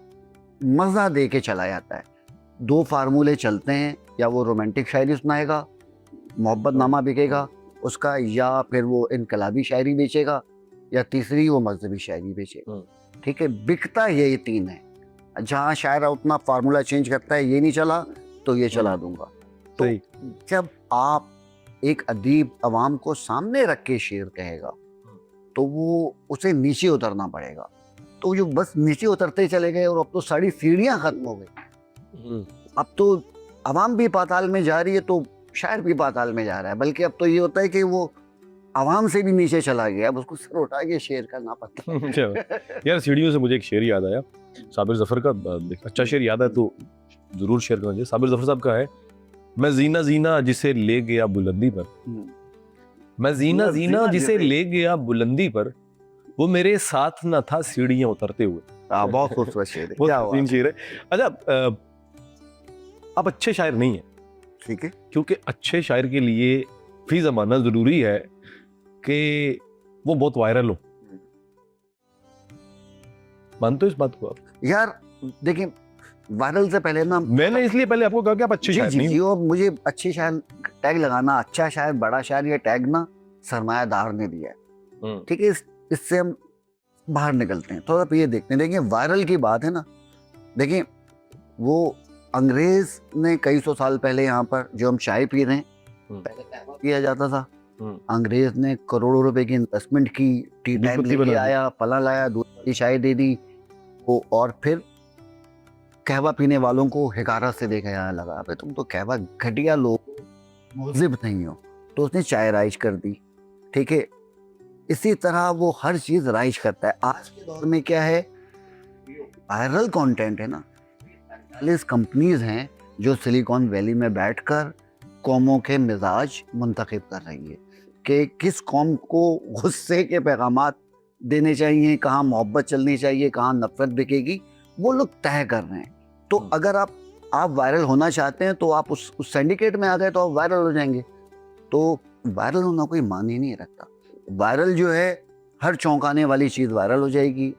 मज़ा दे के चला जाता है। 2 फार्मूले चलते हैं, या वो रोमांटिक शायरी सुनाएगा, मोहब्बत नामा बिकेगा उसका, या फिर वो इनकलाबी शायरी बेचेगा, या तीसरी वो मजहबी शायरी बेचेगा। ठीक है, बिकता यही 3 है। जहाँ शायर उतना फार्मूला चेंज करता है, ये नहीं चला तो ये चला दूंगा। तो जब आप एक अदीब अवाम को सामने रख के शेर कहेगा तो वो उसे नीचे उतरना पड़ेगा। तो जो बस नीचे उतरते चले गए, और अब तो सारी सीढ़ियां खत्म हो गई। अब तो अवाम भी पाताल में जा रही है, तो शायर भी पाताल में जा रहा है। बल्कि अब तो ये होता है कि वो अवाम से भी नीचे चला गया, अब उसको सर उठा के शेर करना पड़ता है। यार सीढ़ियों से मुझे एक शेर याद आया, साबिर जफर का। अच्छा शेर याद है तो जरूर शेयर करना चाहिए। साबिर जफर साहब का है, मैं जीना जीना जिसे ले गया बुलंदी पर, मैं जीना जीना जिसे ले गया बुलंदी पर, वो मेरे साथ न था सीढ़ियां उतरते हुए। बहुत खूबसूरत शेर है, बहुत बेहतरीन शेर है। अच्छा, आप अच्छे शायर नहीं है, ठीक है, क्योंकि अच्छे शायर के लिए फी ज़माना जरूरी है कि वो बहुत वायरल हो। मानते हो इस बात को आप? यार देखिए, वायरल से पहले ना, मैंने इसलिए पहले आपको कहा कि आप अच्छे शायर नहीं हो। मुझे अच्छे शायर टैग लगाना, अच्छा शायर, बड़ा शायर, ये टैग ना सरमायादार ने दिया है। ठीक है, इससे हम बाहर निकलते हैं, थोड़ा ये देखते हैं। देखिए, वायरल की बात है ना, देखिए वो अंग्रेज ने कई सौ साल पहले यहाँ पर जो हम चाय पी रहे हैं, पहले कहवा किया जाता था। अंग्रेज ने करोड़ों रुपए की इन्वेस्टमेंट की, टी टाइम लेके आया, फला लाया, दूध की चाय दे दी वो, और फिर कहवा पीने वालों को हिकारत से देखा जाने लगा, अबे तुम तो कहवा घटिया लोग, मुज़िब नहीं हो, तो उसने चाय राइज कर दी। ठीक है, इसी तरह वो हर चीज राइज करता है। आज के दौर में क्या है, वायरल कंटेंट है ना, 40 कंपनीज हैं जो सिलिकॉन वैली में बैठकर कौमों के मिजाज मुंतखब कर रही है कि किस कौम को गुस्से के पैगामात देने चाहिए, कहाँ मोहब्बत चलनी चाहिए, कहाँ नफरत बिकेगी, वो लोग तय कर रहे हैं। तो अगर आप वायरल होना चाहते हैं तो आप उस सिंडिकेट में आ गए तो आप वायरल हो जाएंगे। तो वायरल होना कोई मायने नहीं रखता। वायरल जो है, हर चौंकाने वाली चीज़ वायरल हो जाएगी,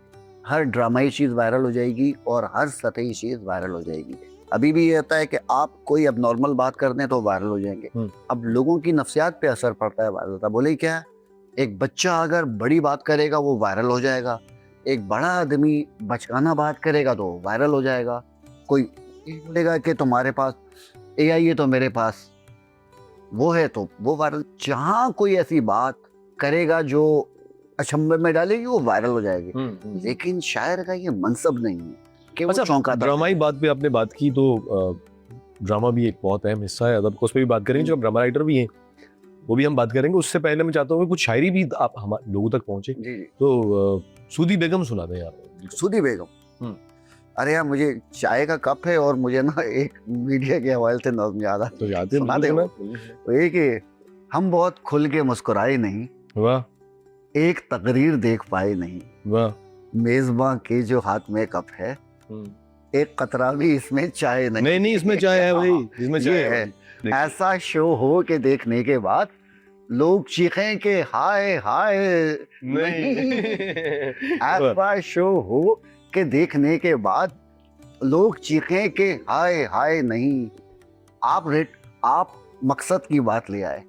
हर ड्रामाई चीज़ वायरल हो जाएगी, और हर सतही चीज़ वायरल हो जाएगी। अभी भी ये होता है कि आप कोई अब नॉर्मल बात कर दें तो वायरल हो जाएंगे। अब लोगों की नफ्सियात पे असर पड़ता है वायरल का। बोले क्या, एक बच्चा अगर बड़ी बात करेगा वो वायरल हो जाएगा, एक बड़ा आदमी बचकाना बात करेगा तो वायरल हो जाएगा। कोई बोलेगा कि तुम्हारे पास AI है तो मेरे पास वो है तो वो वायरल। जहाँ कोई ऐसी बात करेगा जो अचंभे में डालेगी वो वायरल हो जाएगी। लेकिन शायर का ये मनसब नहीं है कि वो चौंका। ड्रामाई बात पे आपने बात की तो ड्रामा भी एक बहुत अहम हिस्सा है अदब को, उस पर भी बात करेंगे। जो ड्रामा राइटर भी हैं वो भी हम बात करेंगे। उससे पहले मैं चाहता हूँ कुछ शायरी भी आप हमारे लोगों तक पहुंचे। तो सूदी बेगम सुना दें यार। सूदी बेगम, अरे यार मुझे चाय का कप है और मुझे ना एक मीडिया के हवाले से नज़्म याद तो याद है, सुना दे। तो ये कि हम बहुत खुल के मुस्कुराए नहीं, वाह, एक तकरीर देख पाए नहीं, वाह, मेजबान के जो हाथ में कप है, एक कतरा भी इसमें चाय नहीं। नहीं इसमें चाय है भाई, इसमें चाय है। ऐसा शो हो के देखने के बाद लोग चीखें के हाय हाय नहीं। ऐसा शो हो के देखने के बाद लोग चीखें के हाय हाय नहीं। आप मकसद की बात ले आए,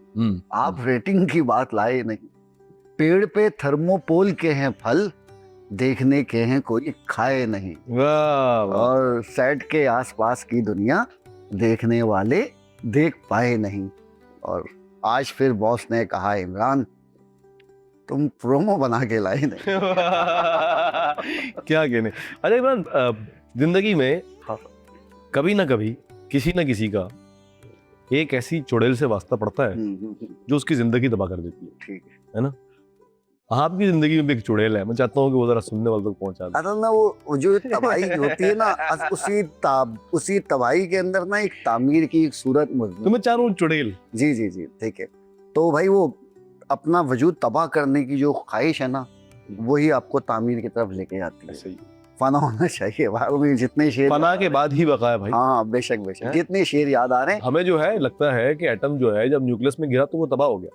आप रेटिंग की बात लाए नहीं। पेड़ पे थर्मोपोल के हैं फल, देखने के हैं कोई खाए नहीं। वाह। और सेट के आसपास की दुनिया देखने वाले देख पाए नहीं। और आज फिर बॉस ने कहा, इमरान तुम प्रोमो बना के लाए नहीं। क्या कहने। अच्छा इमरान, जिंदगी में हाँ। कभी ना कभी किसी ना किसी का एक ऐसी चुड़ैल से वास्ता पड़ता है जो उसकी जिंदगी तबाह कर देती है। ठीक है ना। आपकी जिंदगी में भी एक चुड़ैल है, मैं चाहता हूँ कि वो जरा सुनने वालों तक पहुंचा दे। असल में वो जो तबाही होती है ना, उसी तबाही के अंदर ना एक तामीर की एक सूरत मौजूद। तो मैं चाह रहा हूँ चुड़ैल। जी जी जी, ठीक है। तो भाई वो अपना वजूद तबाह करने की जो ख्वाहिश है ना, वही आपको तामीर की तरफ लेके जाती है। सही। फना होना चाहिए भाई, में जितने शेर फना के बाद ही बका है भाई। हाँ बेशक बेशक, हैं? जितने शेर याद आ रहे हैं। हमें जो है लगता है कि एटम जो है जब न्यूक्लियस में गिरा तो वो तबाह हो गया,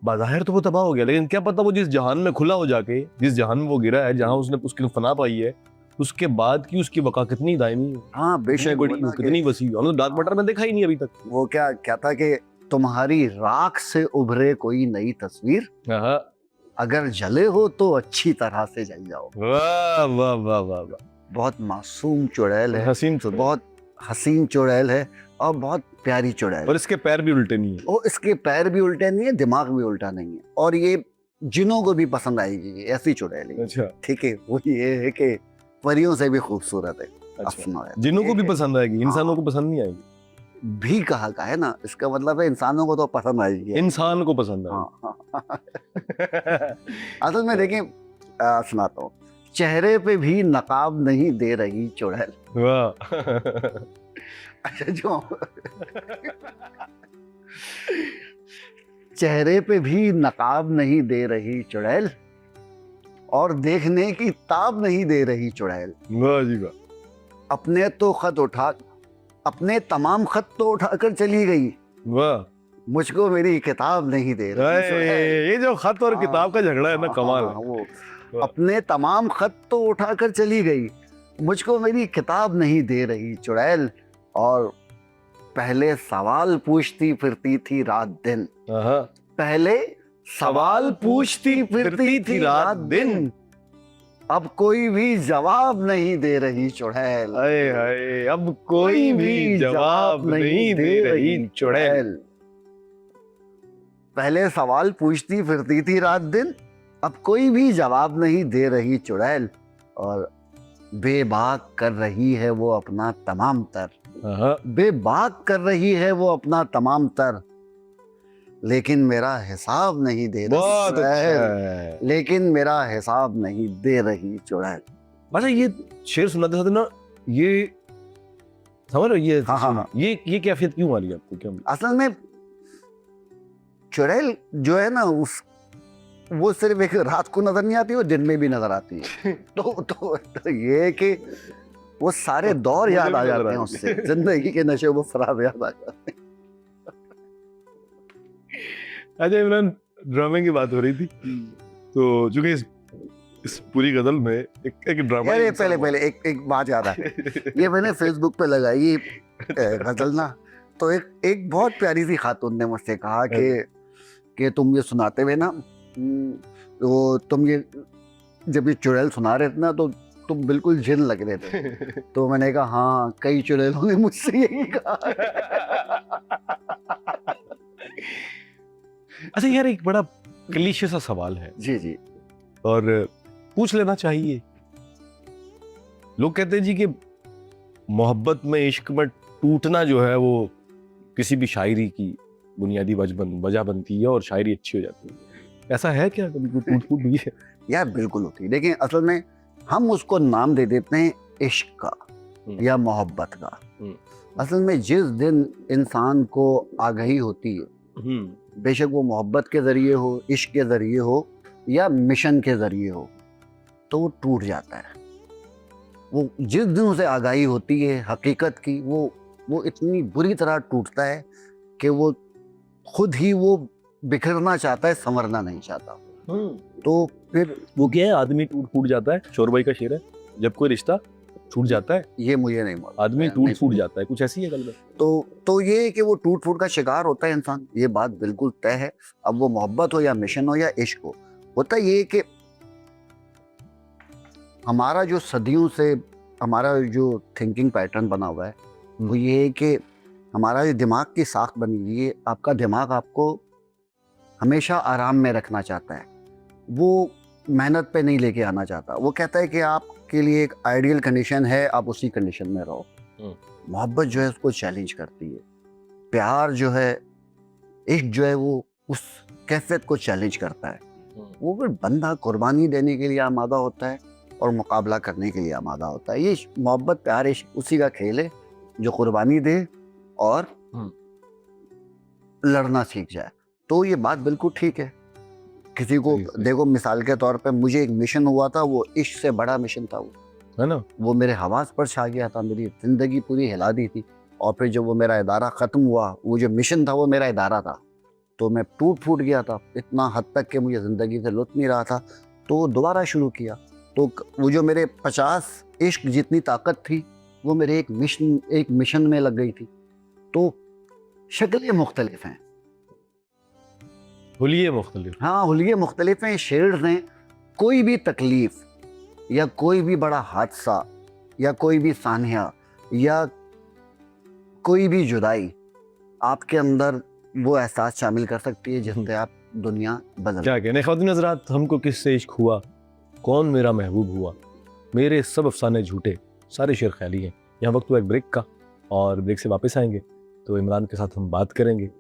बाज़ाहिर तो वो तबाह हो गया, लेकिन क्या पता वो जिस जहान में खुला हो जाके, जिस जहान में वो गिरा है, जहां उसने उसकी फना पाई है, उसके बाद की उसकी बका कितनी दायमी हो, हाँ कितनी बेशक, बड़ी हो, कितनी वसी हो। हमने डार्क मैटर में देखा ही नहीं अभी तक। वो क्या क्या था कि तुम्हारी राख से उभरे कोई नई तस्वीर, हाँ। अगर जले हो तो अच्छी तरह से जल जाओ। वाह वाह वाह वाह वाह। बहुत मासूम चुड़ैल है, हसीन चुड़ैल। बहुत हसीन चुड़ैल है और बहुत प्यारी चुड़ैल। और इसके पैर भी उल्टे नहीं है। और इसके पैर भी उल्टे नहीं है, दिमाग भी उल्टा नहीं है, और ये जिनों को भी पसंद आएगी, ये ऐसी चुड़ैल है। अच्छा ठीक है, वो ये है कि परियों से भी खूबसूरत है। अच्छा। अफना है। जिन्हों को भी ठीक है। पसंद आएगी, इंसानों को पसंद नहीं आएगी। भी कहा का है ना, इसका मतलब है इंसानों को तो पसंद आएगी। इंसान को पसंद आएगी। हाँ हाँ। असल में देखिए, सुनाता हूँ। चेहरे पे भी नकाब नहीं दे रही चुड़ैल। वाह। अच्छा जो चेहरे पे भी नकाब नहीं दे रही चुड़ैल, और देखने की ताब नहीं दे रही चुड़ैल। वाह जी वाह। अपने तमाम खत तो उठाकर चली गई, वाह। मुझको मेरी किताब नहीं दे रही चुड़ैल। ये जो खत और हाँ, किताब का झगड़ा है ना, हाँ, कमाल हाँ, है। वो वाह। अपने तमाम खत तो उठाकर चली गई, मुझको मेरी किताब नहीं दे रही चुड़ैल, और पहले सवाल पूछती फिरती थी रात दिन। हाँ। पहले सवाल पूछती फिरती थी रात दिन, अब कोई भी जवाब नहीं दे रही चुड़ैल। हाय हाय, अब कोई भी जवाब नहीं दे रही चुड़ैल। पहले सवाल पूछती फिरती थी रात दिन, अब कोई भी जवाब नहीं दे रही चुड़ैल, और बेबाक कर रही है वो अपना तमाम तर। हाँ। बेबाक कर रही है वो अपना तमाम तर, लेकिन मेरा हिसाब नहीं दे रही बहुत अच्छा चुड़ैल। है। लेकिन मेरा हिसाब नहीं दे रही चुड़ैल। अच्छा ये शेर सुनाते साथ ना, ये समझ रहे हो, ये हाँ, हाँ, हाँ। ये कैफियत क्यों आ रही है आपको, क्या? असल में चुड़ैल जो है ना, वो सिर्फ एक रात को नजर नहीं आती, वो दिन में भी नजर आती है। तो ये है कि वो सारे दौर याद आ जाते हैं उससे, जिंदगी के नशे वो फराब याद आ जाते हैं। अच्छा इमरान, ड्रामे की बात हो रही थी, तो चूंकि इस पूरी गजल में एक ड्रामा। यार पहले एक बात याद है, ये मैंने फेसबुक पे लगाई ये गजल ना, तो एक बहुत प्यारी सी खातून ने मुझसे कहा कि तुम ये सुनाते हुए ना, तो तुम ये जब ये चुड़ैल सुना रहे थे ना, तो तुम बिल्कुल जिन लग रहे थे। तो मैंने कहा हाँ, कई चुड़ैलों ने मुझसे यही कहा। अच्छा यार, एक बड़ा क्लीशे सा सवाल है, जी जी, और पूछ लेना चाहिए। लोग कहते हैं जी कि मोहब्बत में, इश्क में टूटना जो है वो किसी भी शायरी की बुनियादी वजह बनती है और शायरी अच्छी हो जाती है। ऐसा है क्या, कभी कोई टूट फूट हुई है? यार बिल्कुल होती है, लेकिन असल में हम उसको नाम दे देते हैं इश्क का या मोहब्बत का। असल में जिस दिन इंसान को आगाही होती है, बेशक वो मोहब्बत के जरिए हो, इश्क के जरिए हो या मिशन के जरिए हो, तो वो टूट जाता है। वो जिस दिन उसे आगाही होती है हकीकत की, वो इतनी बुरी तरह टूटता है कि वो खुद ही वो बिखरना चाहता है, संवरना नहीं चाहता। तो फिर वो क्या है, आदमी टूट फूट जाता है, शोर भाई का शेर है, जब कोई रिश्ता छूट जाता है ये मुझे नहीं मालूम, आदमी टूट फूट जाता है, कुछ ऐसी है गल। तो ये है कि वो टूट फूट का शिकार होता है इंसान, ये बात बिल्कुल तय है। अब वो मोहब्बत हो या मिशन हो या इश्क हो, होता ये है कि हमारा जो सदियों से हमारा जो थिंकिंग पैटर्न बना हुआ है, वो ये है कि हमारा जो दिमाग की साख बनी हुई है, आपका दिमाग आपको हमेशा आराम में रखना चाहता है, वो मेहनत पे नहीं लेके आना चाहता। वो कहता है कि आपके लिए एक आइडियल कंडीशन है, आप उसी कंडीशन में रहो। मोहब्बत जो है उसको चैलेंज करती है, प्यार जो है, इश्क जो है, वो उस कैफियत को चैलेंज करता है। वो फिर बंदा कुर्बानी देने के लिए आमादा होता है और मुकाबला करने के लिए आमादा होता है। ये मोहब्बत प्यार इश्क उसी का खेल है जो कुर्बानी दे और लड़ना सीख जाए। तो ये बात बिल्कुल ठीक है। किसी को देखो, मिसाल के तौर पे मुझे एक मिशन हुआ था, वो इश्क से बड़ा मिशन था, वो है ना, वो मेरे हवास पर छा गया था, मेरी जिंदगी पूरी हिला दी थी। और फिर जब वो मेरा इदारा ख़त्म हुआ, वो जो मिशन था वो मेरा इदारा था, तो मैं टूट फूट गया था इतना हद तक कि मुझे ज़िंदगी से लुत्फ़ नहीं रहा था। तो दोबारा शुरू किया, तो वो जो मेरे 50 इश्क जितनी ताकत थी वो मेरे एक मिशन में लग गई थी। तो शक्लें मुख्तलिफ हैं, हुलिये मुख्तलिफ। हाँ, हुलिये मुख्तलिफ हैं, शेड्स हैं। कोई भी तकलीफ़ या कोई भी बड़ा हादसा या कोई भी सानिया या कोई भी जुदाई आपके अंदर वो एहसास शामिल कर सकती है जिससे आप दुनिया बदल। क्या कहने ख़वातीन हज़रात, हमको किससे इश्क हुआ, कौन मेरा महबूब हुआ, मेरे सब अफसाने झूठे, सारे शेर ख्याली हैं। यहाँ वक्त हुआ एक ब्रेक का, और ब्रेक से वापस आएंगे तो इमरान के साथ हम बात करेंगे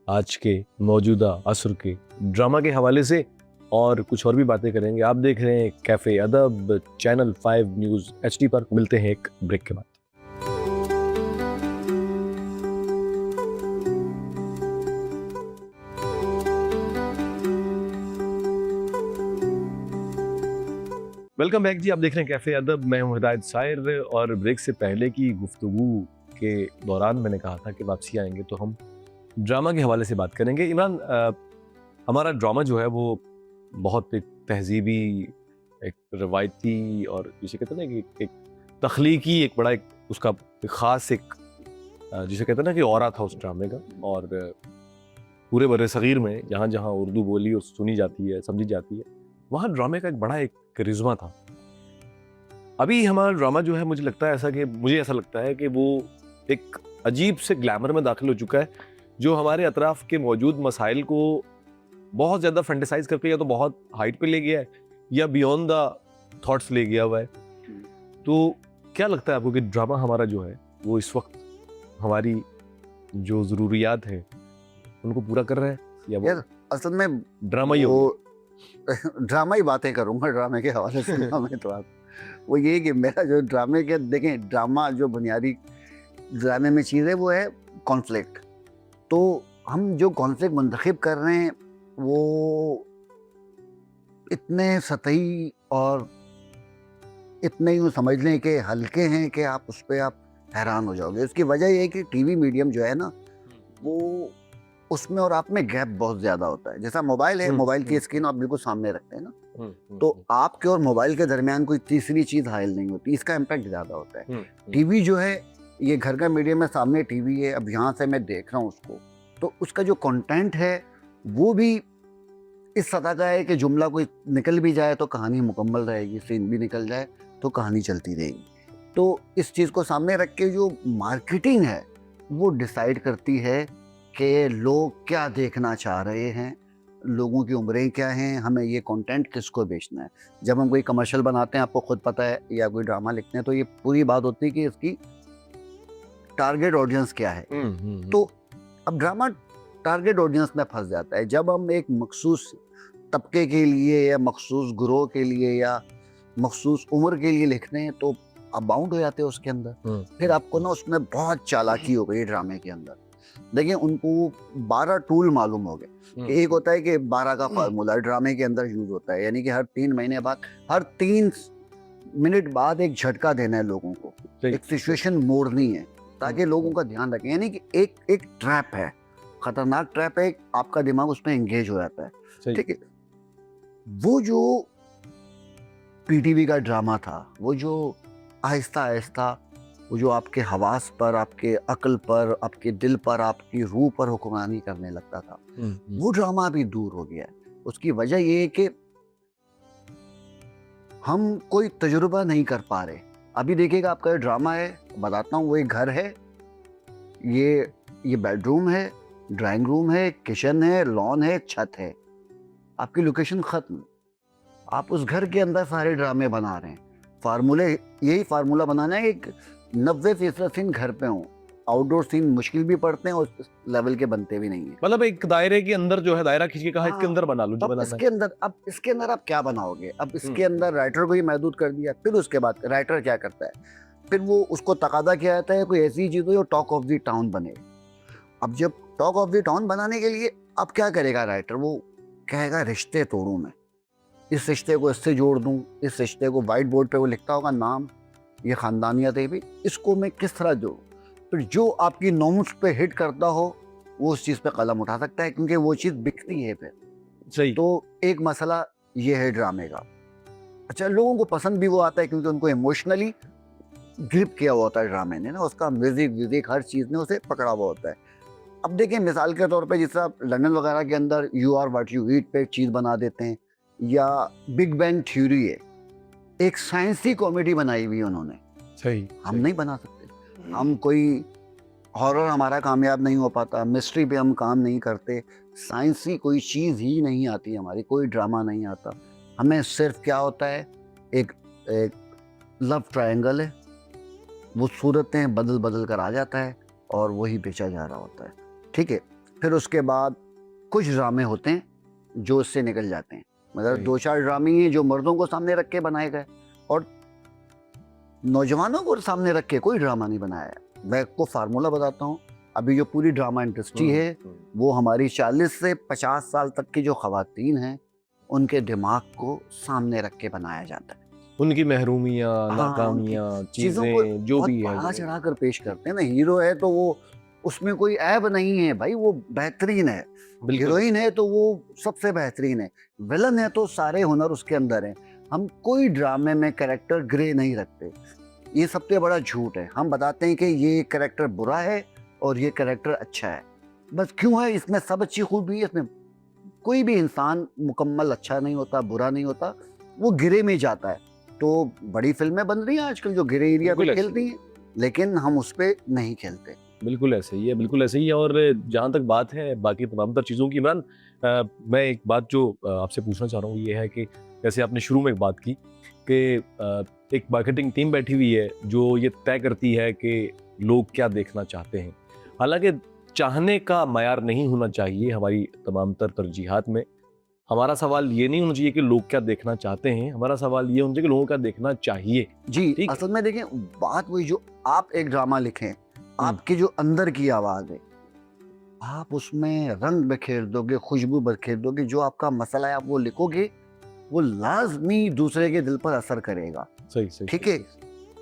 आज के मौजूदा असर के ड्रामा के हवाले से, और कुछ और भी बातें करेंगे। आप देख रहे हैं कैफ़े अदब, चैनल 5 न्यूज़ HD पर। मिलते हैं एक ब्रेक के बाद। वेलकम बैक जी, आप देख रहे हैं कैफ़े अदब। मैं हूं हिदायत सायर, और ब्रेक से पहले की गुफ्तगू के दौरान मैंने कहा था कि वापसी आएंगे तो हम ड्रामा के हवाले से बात करेंगे। इमरान, हमारा ड्रामा जो है वो बहुत एक तहजीबी, एक रवायती, और जिसे कहते हैं ना कि एक तख्लीकी, एक बड़ा एक उसका ख़ास एक जिसे कहते हैं ना कि ऑरा था उस ड्रामे का। और पूरे बर्रे सग़ीर में जहाँ जहाँ उर्दू बोली और सुनी जाती है, समझी जाती है, वहाँ ड्रामे का एक बड़ा एक करिश्मा था। अभी हमारा ड्रामा जो है, मुझे ऐसा लगता है कि वो एक अजीब से ग्लैमर में दाखिल हो चुका है, जो हमारे अतराफ़ के मौजूद मसाइल को बहुत ज़्यादा फैंटेसाइज करके या तो बहुत हाइट पे ले गया है या बियॉन्ड द थॉट्स ले गया हुआ है। तो क्या लगता है आपको कि ड्रामा हमारा जो है वो इस वक्त हमारी जो ज़रूरियात हैं उनको पूरा कर रहा है, या वो असल में ड्रामा ही हो? ड्रामा ही बातें करूँगा ड्रामे के हवाले से। मैं तो वो ये कि मेरा जो ड्रामे के, देखें, ड्रामा जो बुनियादी ड्रामे में चीज़ है वो है कॉन्फ्लिक्ट। तो हम जो कॉन्फ्लिक्ट मुंतखब कर रहे हैं वो इतने सतही और इतने यूँ समझ लें कि हल्के हैं कि आप उस पर आप हैरान हो जाओगे। उसकी वजह ये है कि टीवी मीडियम जो है ना, वो उसमें और आप में गैप बहुत ज़्यादा होता है। जैसा मोबाइल है, मोबाइल की स्क्रीन आप बिल्कुल सामने रखते हैं ना, तो आपके और मोबाइल के दरमियान कोई तीसरी चीज़ हाइल नहीं होती, इसका इम्पैक्ट ज़्यादा होता है। टीवी जो है, ये घर का मीडियम है, सामने टीवी है, अब यहाँ से मैं देख रहा हूँ उसको, तो उसका जो कंटेंट है वो भी इस सतह का है कि जुमला कोई निकल भी जाए तो कहानी मुकम्मल रहेगी, सीन भी निकल जाए तो कहानी चलती रहेगी। तो इस चीज़ को सामने रख के जो मार्केटिंग है वो डिसाइड करती है कि लोग क्या देखना चाह रहे हैं, लोगों की उम्रें क्या हैं, हमें ये कंटेंट किसको बेचना है। जब हम कोई कमर्शियल बनाते हैं, आपको खुद पता है, या कोई ड्रामा लिखते हैं, तो ये पूरी बात होती है कि इसकी टारगेट ऑडियंस क्या है। तो अब ड्रामा टारगेट ऑडियंस में फंस जाता है। जब हम एक मखसूस तबके के लिए या मखसूस ग्रोह के लिए या मखसूस उम्र के लिए लिखते हैं तो आप बाउंड हो जाते हैं उसके अंदर। फिर आपको ना उसमें बहुत चालाकी हो गई ड्रामे के अंदर। देखिए, उनको 12 टूल मालूम हो गए। एक होता है कि 12 का फार्मूला ड्रामे के अंदर यूज होता है, यानी कि हर 3 महीने बाद, हर 3 मिनट बाद एक झटका देना है लोगों को, एक सिचुएशन मोड़नी है ताकि लोगों का ध्यान रखें। यानी कि एक ट्रैप है, खतरनाक ट्रैप है, आपका दिमाग उसमें एंगेज हो जाता है। ठीक है, वो जो पीटीवी का ड्रामा था, वो जो आहिस्ता आहिस्ता वो जो आपके हवास पर, आपके अक्ल पर, आपके दिल पर, आपकी रूह पर हुक्मरानी करने लगता था, वो ड्रामा अभी दूर हो गया है। उसकी वजह ये है कि हम कोई तजुर्बा नहीं कर पा रहे। अभी देखिएगा, आपका ड्रामा है, बताता हूँ, वो एक घर है, ये बेडरूम है, ड्राइंग रूम है, किचन है, लॉन है, छत है, आपकी लोकेशन खत्म। आप उस घर के अंदर सारे ड्रामे बना रहे हैं। यही फार्मूला बनाना है कि 90% सीन घर पे हों। आउटडोर सीन मुश्किल भी पड़ते हैं और उस लेवल के बनते भी नहीं है। मतलब एक दायरे के अंदर जो है, दायरा खींच के कहा इसके हाँ, अंदर बना लो जो अब बनाना है। इसके अंदर आप क्या बनाओगे? अब इसके अंदर राइटर को ही महदूद कर दिया, फिर उसके बाद राइटर क्या करता है, फिर वो उसको तकादा किया जाता है कोई ऐसी चीज़ हो जो टॉक ऑफ द टाउन बने। अब जब टॉक ऑफ द टाउन बनाने के लिए अब क्या करेगा राइटर? वो कहेगा रिश्ते तोड़ूं मैं, इस रिश्ते को इससे जोड़ दूं, इस रिश्ते को वाइट बोर्ड पे वो लिखता होगा नाम, ये खानदानियत है भी, इसको मैं किस तरह जोड़ूं? फिर जो आपकी नॉर्म्स पे हिट करता हो वो उस चीज़ पे कलम उठा सकता है, क्योंकि वो चीज़ बिकती है फिर। सही। तो एक मसला ये है ड्रामे का। अच्छा, लोगों को पसंद भी वो आता है क्योंकि उनको इमोशनली ग्रिप किया हुआ होता है ड्रामे ने ना, उसका म्यूजिक हर चीज़ ने उसे पकड़ा हुआ होता है। अब देखिए मिसाल के तौर पे, जिस आप लंदन वगैरह के अंदर you are what you eat पे एक चीज़ बना देते हैं, या बिग बैंग थ्योरी है, एक साइंसी कॉमेडी बनाई हुई है उन्होंने। सही। हम नहीं बना सकते। हम कोई हॉरर हमारा कामयाब नहीं हो पाता, मिस्ट्री पे हम काम नहीं करते, साइंसी कोई चीज़ ही नहीं आती हमारी, कोई ड्रामा नहीं आता। हमें सिर्फ क्या होता है, एक लव ट्रायंगल है, वो सूरतें बदल बदल कर आ जाता है और वही बेचा जा रहा होता है। ठीक है, फिर उसके बाद कुछ ड्रामे होते हैं जो इससे निकल जाते हैं, मतलब 2-4 ड्रामे हैं जो मर्दों को सामने रख के बनाए गए और नौजवानों को सामने रख के कोई ड्रामा नहीं बनाया है। मैं आपको फार्मूला बताता हूँ। अभी जो पूरी ड्रामा इंडस्ट्री है वो हमारी 40 से 50 साल तक की जो खवातीन हैं उनके दिमाग को सामने रख के बनाया जाता है। उनकी महरूमियाँ, नाकामियाँ, चीजें जो भी है, बढ़ा चढ़ा कर पेश करते हैं ना। हीरो है तो वो, उसमें कोई ऐब नहीं है भाई, वो बेहतरीन है। हीरोइन है तो वो सबसे बेहतरीन है। विलन है तो सारे हुनर उसके अंदर हैं। हम कोई ड्रामे में कैरेक्टर ग्रे नहीं रखते, ये सबसे बड़ा झूठ है। हम बताते हैं कि ये कैरेक्टर बुरा है और ये कैरेक्टर अच्छा है, बस क्यों है? इसमें सब अच्छी खूबी है, इसमें कोई भी इंसान मुकम्मल अच्छा नहीं होता, बुरा नहीं होता, वो गिरे में जाता है। तो बड़ी फिल्में बन रही हैं आजकल जो गिरे एरिया पे खेलती हैं, लेकिन हम उस पे नहीं खेलते। बिल्कुल ऐसे ही है, बिल्कुल ऐसे ही है। और जहाँ तक बात है बाकी तमाम तर चीज़ों की, इमरान मैं एक बात जो आपसे पूछना चाह रहा हूँ ये है कि जैसे आपने शुरू में एक बात की कि एक मार्केटिंग टीम बैठी हुई है जो ये तय करती है कि लोग क्या देखना चाहते हैं। हालांकि चाहने का मयार नहीं होना चाहिए हमारी तमाम तर तरजीहात में। हमारा सवाल ये नहीं होना चाहिए कि लोग क्या देखना चाहते हैं, हमारा सवाल ये होना चाहिए कि लोगों क्या देखना चाहिए। जी, असल में देखें, बात वही, जो आप एक ड्रामा लिखें, आपके जो अंदर की आवाज़ है, आप उसमें रंग बिखेर दोगे, खुशबू बिखेर दोगे, जो आपका मसला है आप वो लिखोगे, वो लाजमी दूसरे के दिल पर असर करेगा। सही सही, ठीक है।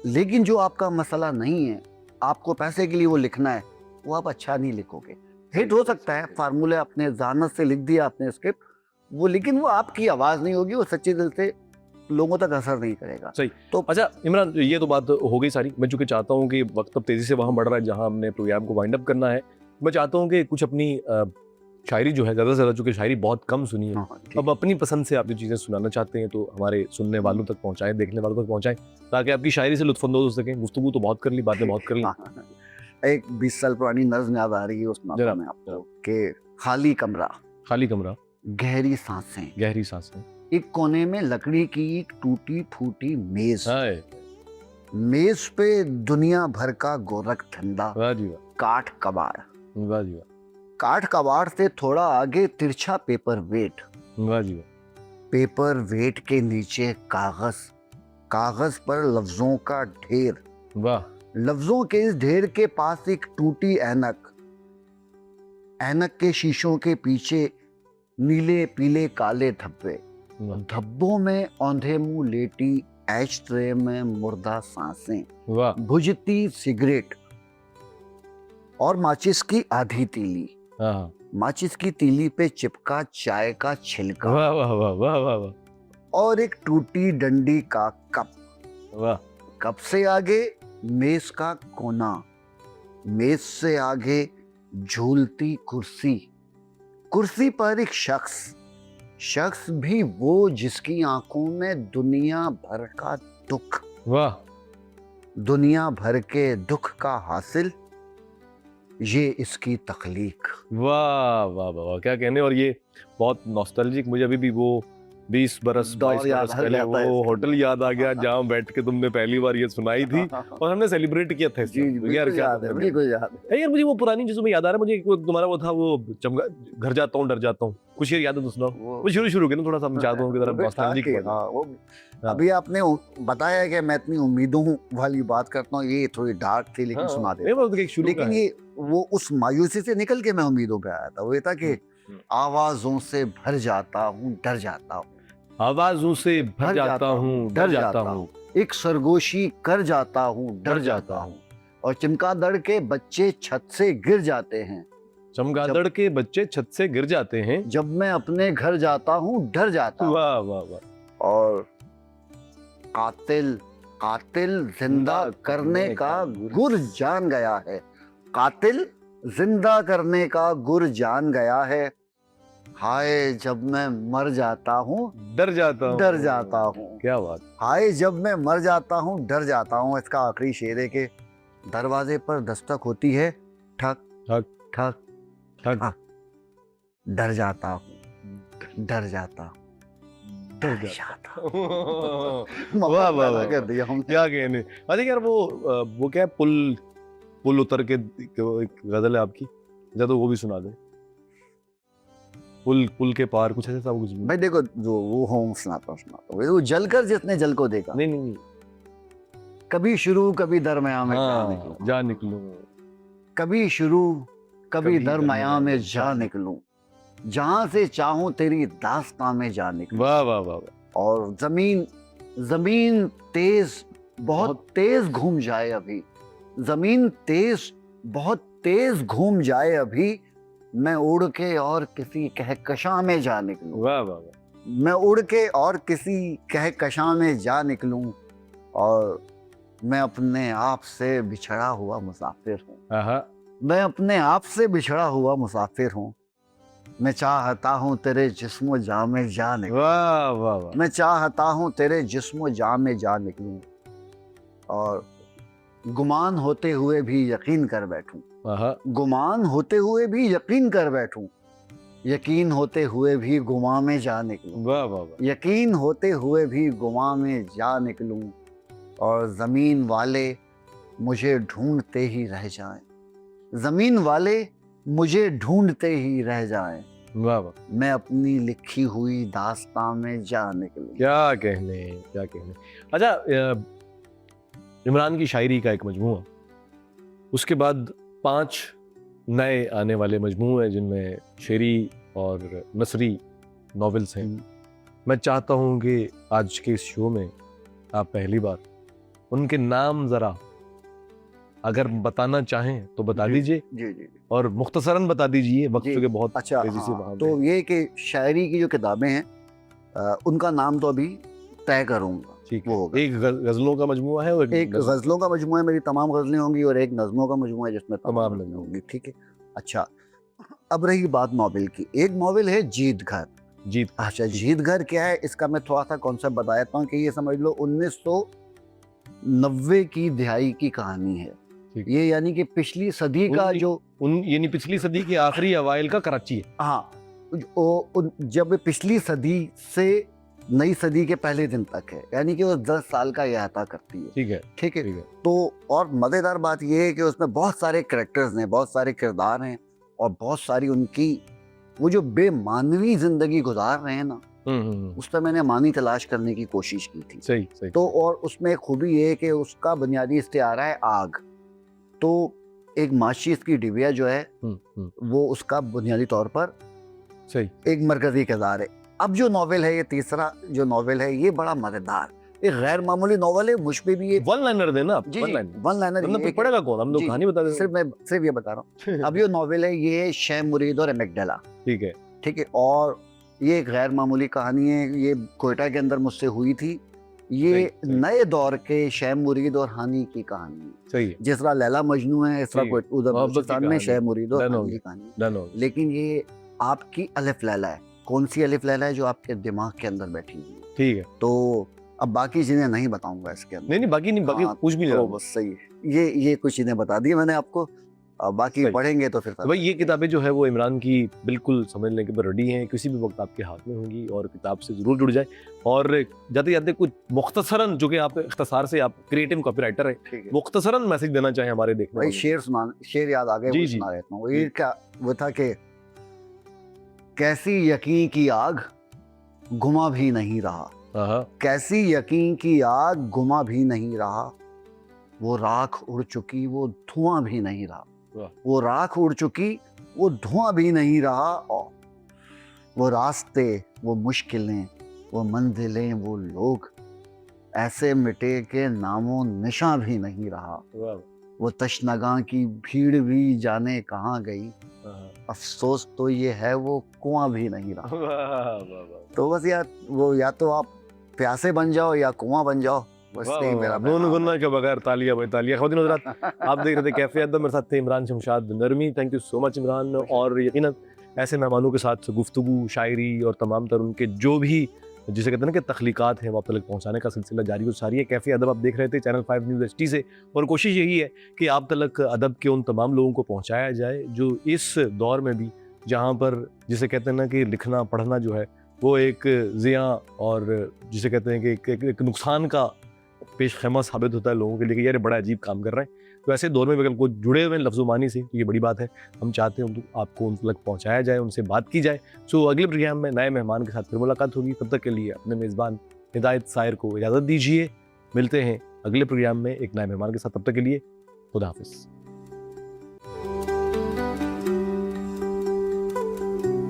लेकिन जो आपका मसला नहीं है, आपको पैसे के लिए वो लिखना है, वो आप अच्छा नहीं लिखोगे। हिट हो सकता है, फार्मूले अपने जहानत से लिख दिया आपने स्क्रिप्ट, वो, लेकिन वो आपकी आवाज़ नहीं होगी, वो सच्चे दिल से लोगों तक असर नहीं करेगा। सही। तो अच्छा इमरान, ये तो बात हो गई सारी। मैं चूंकि चाहता हूँ कि वक्त अब तेजी से वहाँ बढ़ रहा है जहाँ हमने प्रोग्राम को वाइंड अप करना है, मैं चाहता हूँ कि कुछ अपनी शायरी जो है ज़्यादा से ज़्यादा, चूंकि शायरी बहुत कम सुनी है, अब अपनी पसंद से आप जो चीज़ें सुनाना चाहते हैं तो हमारे सुनने वालों तक पहुँचाएं, देखने वालों तक पहुँचाएं, ताकि आपकी शायरी से लुत्फानंदोज हो सकें। गुफ्तगू तो बहुत कर ली, बातें बहुत कर ली। एक 20 साल पुरानी नज़्म याद आ रही है, उसमें मैं आपको कि खाली कमरा, खाली कमरा, गहरी सांसें, गहरी सांसें, एक कोने में लकड़ी की एक टूटी फूटी मेज, मेज पे दुनिया भर का गोरख धंधा, काठ कबाड़, काठ कबाड़ से थोड़ा आगे तिरछा पेपर वेट, पेपर वेट के नीचे कागज, कागज पर लफ्जों का ढेर, लफ्जों के इस ढेर के पास एक टूटी ऐनक, ऐनक के शीशों के पीछे नीले पीले काले धब्बे, धब्बों में औंधे मुंह लेटी एश ट्रे में मुर्दा सांसें, बुझती सिगरेट और माचिस की आधी तीली, माचिस की तीली पे चिपका चाय का छिलका, वाह वाह वाह वाह वाह वाह, और एक टूटी डंडी का कप, वाह, कप से आगे मेज का कोना, मेज से आगे झूलती कुर्सी, कुर्सी पर एक शख्स, शख्स भी वो जिसकी आंखों में दुनिया भर का दुख, वाह, दुनिया भर के दुख का हासिल ये इसकी तख्लीक। वाह वाह वाह वाह, क्या कहने। और ये बहुत नॉस्टैल्जिक, मुझे अभी भी वो 20 बरस दौर 22 याद बरस आ पहले जाता है वो इसके होटल अंदर। याद आ गया जहाँ बैठ के तुमने पहली बार ये सुनाई थी और हमने सेलिब्रेट किया था जी जी, इसमें। यार बिल्कुल क्या याद है, तुमने बिल्कुल याद है। यार मुझे वो पुरानी चीजों में याद आ रहा है। मुझे एक वो तुम्हारा वो था वो चमका घर जाता हूँ डर जाता हूँ, कुछ शेर याद है तो सुनाओ। वो शुरू शुरू के ना थोड़ा सा हम चाहते हूँ की तरफ वो था नॉस्टैल्जिक कि हो जाए। हाँ, वो हाँ। अभी आपने बताया कि मैं इतनी उम्मीदों वाली बात करता हूँ, ये थोड़ी डार्क थी लेकिन हाँ, सुना नहीं, देता वो हूँ। एक शुरू का लेकिन है। ये वो उस मायूसी से निकल के मैं उम्मीदों पे आया था। वो ये था कि हम्म। आवाजों से भर जाता हूँ, डर जाता हूँ, आवाजों से भर जाता हूँ, डर जाता हूँ, एक सरगोशी कर जाता हूँ, डर डर जाता जाता हूँ, और चमगादड़ के बच्चे छत से गिर जाते हैं। चमगादड़ के बच्चे छत से गिर जाते हैं। जब मैं अपने घर जाता हूँ, डर जाता हूँ। वाह वाह वाह। और कातिल कातिल जिंदा करने का गुर जान गया है। कातिल जिंदा करने का गुर जान गया है। हाय जब मैं मर जाता हूँ, डर जाता हूँ, डर जाता हूँ। क्या बात। हाय जब मैं मर जाता हूँ, डर जाता हूँ। इसका आखिरी शेर है कि दरवाजे पर दस्तक होती है, ठक ठक ठक ठक, ठक, डर जाता हूँ, डर जाता हूँ, डर डर जाता जाता हूँ। हूँ। वाह वाह पैदा वाह, कर दिया हमने। क्या कहने। अच्छा यार वो क्या है, पुल पुल उतर के एक गजल है आपकी, या तो वो भी सुना दे। पुल पुल के पार कुछ ऐसा कुछ। भाई देखो, जो वो होम सुनाता हूँ, वो जलकर जिसने जल को देखा, नहीं नहीं नहीं, कभी शुरू कभी दरमियान में जा हाँ निकलूं, जा निकलूं, कभी शुरू कभी कभी दरमियान में दरमियान जा निकलूं, जहां से चाहूं तेरी दास्तां में जा निकलूं। वाह वाह वाह वाह। और जमीन जमीन तेज बहुत तेज घूम जाए अभी, जमीन तेज बहुत तेज घूम जाए अभी, मैं उड़ के और किसी कहकशां में जा निकलूं। वाह वाह वाह। मैं उड़ के और किसी कहकशां में जा निकलूं, और मैं अपने आप से बिछड़ा हुआ मुसाफिर हूँ। आहा, मैं अपने आप से बिछड़ा हुआ मुसाफिर हूँ। मैं चाहता हूँ तेरे जिस्म जाँ में जा निकलूं। वाह वाह वाह। मैं चाहता हूँ तेरे जिस्म जाँ में जा निकलूं, और गुमान होते हुए भी यकीन कर बैठूं। आहा, गुमान होते हुए भी यकीन कर बैठूं, यकीन होते हुए भी गुमा में जा निकलूं। वाह वाह वाह। यकीन होते हुए भी गुमा में जा निकलूं, और जमीन वाले मुझे ढूंढते ही रह जाएं। जमीन वाले मुझे ढूंढते ही रह जाएं, वाह वाह, मैं अपनी लिखी हुई दास्तां में जा निकलूं। क्या कहने, क्या कहने। अच्छा, इमरान की शायरी का एक मजमूआ, उसके बाद 5 नए आने वाले मजमू हैं जिनमें शेरी और नसरी नॉवेल्स हैं। मैं चाहता हूँ कि आज के इस शो में आप पहली बार उनके नाम ज़रा अगर बताना चाहें तो बता जी, दीजिए, जी जी। और मुख्तसरन बता दीजिए, वक्त जी, के बहुत अच्छा तेजी से हाँ, वहाँ तो ये कि शायरी की जो किताबें हैं, उनका नाम तो अभी तय करूंगा। ठीक वो है। होगा। एक गजलों का मजमुआ है और एक नज़्म। गजलों का मजमुआ है, मेरी तमाम गजलें होंगी, और एक नज्मों का मजमुआ है जिसमें तमाम तमाम नज़में नज़्में होंगी। ठीक है। अच्छा, अब रही बात नॉवेल की। एक नॉवेल है जीत घर। जीत। अच्छा, जीत घर क्या है, इसका मैं थोड़ा सा कॉन्सेप्ट बता देता हूँ कि ये समझ लो 1990 की दिहाई की कहानी है ठीक। ये, यानी कि पिछली सदी का उन- जो, यानी पिछली सदी के आखिरी अवाइल का कराची है। हाँ, जब पिछली सदी से नई सदी के पहले दिन तक है, यानी कि वो 10 साल का अहाता करती है। ठीक है, ठीक है। ठीक है। तो और मज़ेदार बात ये है कि उसमें बहुत सारे कैरेक्टर्स हैं, बहुत सारे किरदार हैं, और बहुत सारी उनकी वो जो बेमानवी जिंदगी गुजार रहे हैं ना, उस पर मैंने मानी तलाश करने की कोशिश की थी। सही सही। तो और उसमें एक खूबी ये है कि उसका बुनियादी इस्तिआरा है आग। तो एक माचिस की डिबिया जो है वो उसका बुनियादी तौर पर सही। एक मरकजी किरदार है। अब जो नॉवेल है, ये तीसरा जो नॉवेल है, ये बड़ा मजेदार, एक गैर मामूली नॉवेल है। मुझ पे भी ये वन लाइनर देना, जी वन जी, लाइनर। वन लाइनर हमने पढ़ेगा कौन, हम लोग जी, कहानी बता देंगे। सिर्फ मैं सिर्फ ये बता रहा हूँ। अब ये नॉवेल है, ये शे मुरीद और एमेगडाला। ठीक है। ठीक है। और ये एक गैर मामूली कहानी है, ये कोयटा के अंदर मुझसे हुई थी। ये सही, सही। नए दौर के शे मुरीद और हानी की कहानी है। सही है। जिस तरह लैला मजनू है, इस तरह ठीक है। उधर मोहब्बत की बलूचिस्तान में कहानी। शे मुरीद और डन हो हानी की गया। कहानी है। डन हो गया। लेकिन ये आपकी अलिफ लैला है। कौन सी अलिफ लैला है? जो आपके दिमाग के अंदर बैठी हुई है। ठीक है। तो अब बाकी चीजें नहीं बताऊंगा इसके अंदर। नहीं नहीं, बाकी नहीं, बाकी हाँ, कुछ भी नहीं तो रहा। बस सही है। ये कुछ चीजें बता दी मैंने आपको। अब बाकी सही। पढ़ेंगे तो फिर तो भाई ये किताबें जो है वो इमरान की बिल्कुल समझने के ऊपर रेडी हैं, किसी भी वक्त आपके हाथ में होंगी और किताब से ज़रूर जुड़ जाए। और जाते जाते कुछ मुख्तसरन, जो कि आप इख्तिसार से, आप क्रिएटिव कॉपीराइटर हैं, ठीक है मुख्तसरन मैसेज देना चाहें हमारे देखने भाई। वालों शेर याद आ गए, जी, वो जी। सुना देता हूँ। वो जी। ये क्या वो था कि कैसी यकीन की आग गुमा भी नहीं रहा, को? हाँ, कैसी यकीन की आग गुमा भी नहीं रहा, वो राख उड़ चुकी वो धुआं भी नहीं रहा, वाह। वो राख उड़ चुकी वो धुआं भी नहीं रहा, और वो रास्ते वो मुश्किलें वो मंजिलें वो लोग ऐसे मिटे के नामो निशां भी नहीं रहा, वाह, वो तशनगा की भीड़ भी जाने कहाँ गई, हाँ, अफसोस तो ये है वो कुआं भी नहीं रहा। वाह, वाह, वाह। तो बस यार वो या तो आप प्यासे बन जाओ या कुआं बन जाओ, बस वाह, यही वाह, मेरा वाह। नून पैगाम गुन्ना के बगैर तालियां भाई तालियां। ख़वातीन और हज़रात, आप देख रहे थे कैफे अदब, मेरे साथ थे इमरान शमशाद नरमी। Thank you so much Imran. और यकीनन ऐसे मेहमानों के साथ गुफ्तगू, शायरी और तमाम तर उनके जो भी जिसे कहते हैं ना कि तख्लीकात हैं, वो आप तक पहुंचाने का सिलसिला जारी और सारी है। कैफे अदब आप देख रहे थे चैनल 5 न्यूज़ HD से, और कोशिश यही है कि आप तक अदब के उन तमाम लोगों को पहुंचाया जाए जो इस दौर में भी, जहाँ पर जिसे कहते हैं ना कि लिखना पढ़ना जो है वो एक ज़िया और जिसे कहते हैं कि एक नुकसान का पेश खैमा साबित होता है लोगों के लिए कि यार ये बड़ा अजीब काम कर रहे हैं। तो ऐसे दौर में भी अगर कोई जुड़े हुए हैं लफ्ज़-ओ-मानी से, तो ये बड़ी बात है। हम चाहते हैं आपको उन तक पहुँचाया जाए, उनसे बात की जाए। सो अगले प्रोग्राम में नए मेहमान के साथ फिर मुलाकात होगी। तब तक के लिए अपने मेज़बान हिदायत सायर को इजाज़त दीजिए। मिलते हैं अगले प्रोग्राम में एक नए मेहमान के साथ। तब तक के लिए खुदा हाफ़िज़।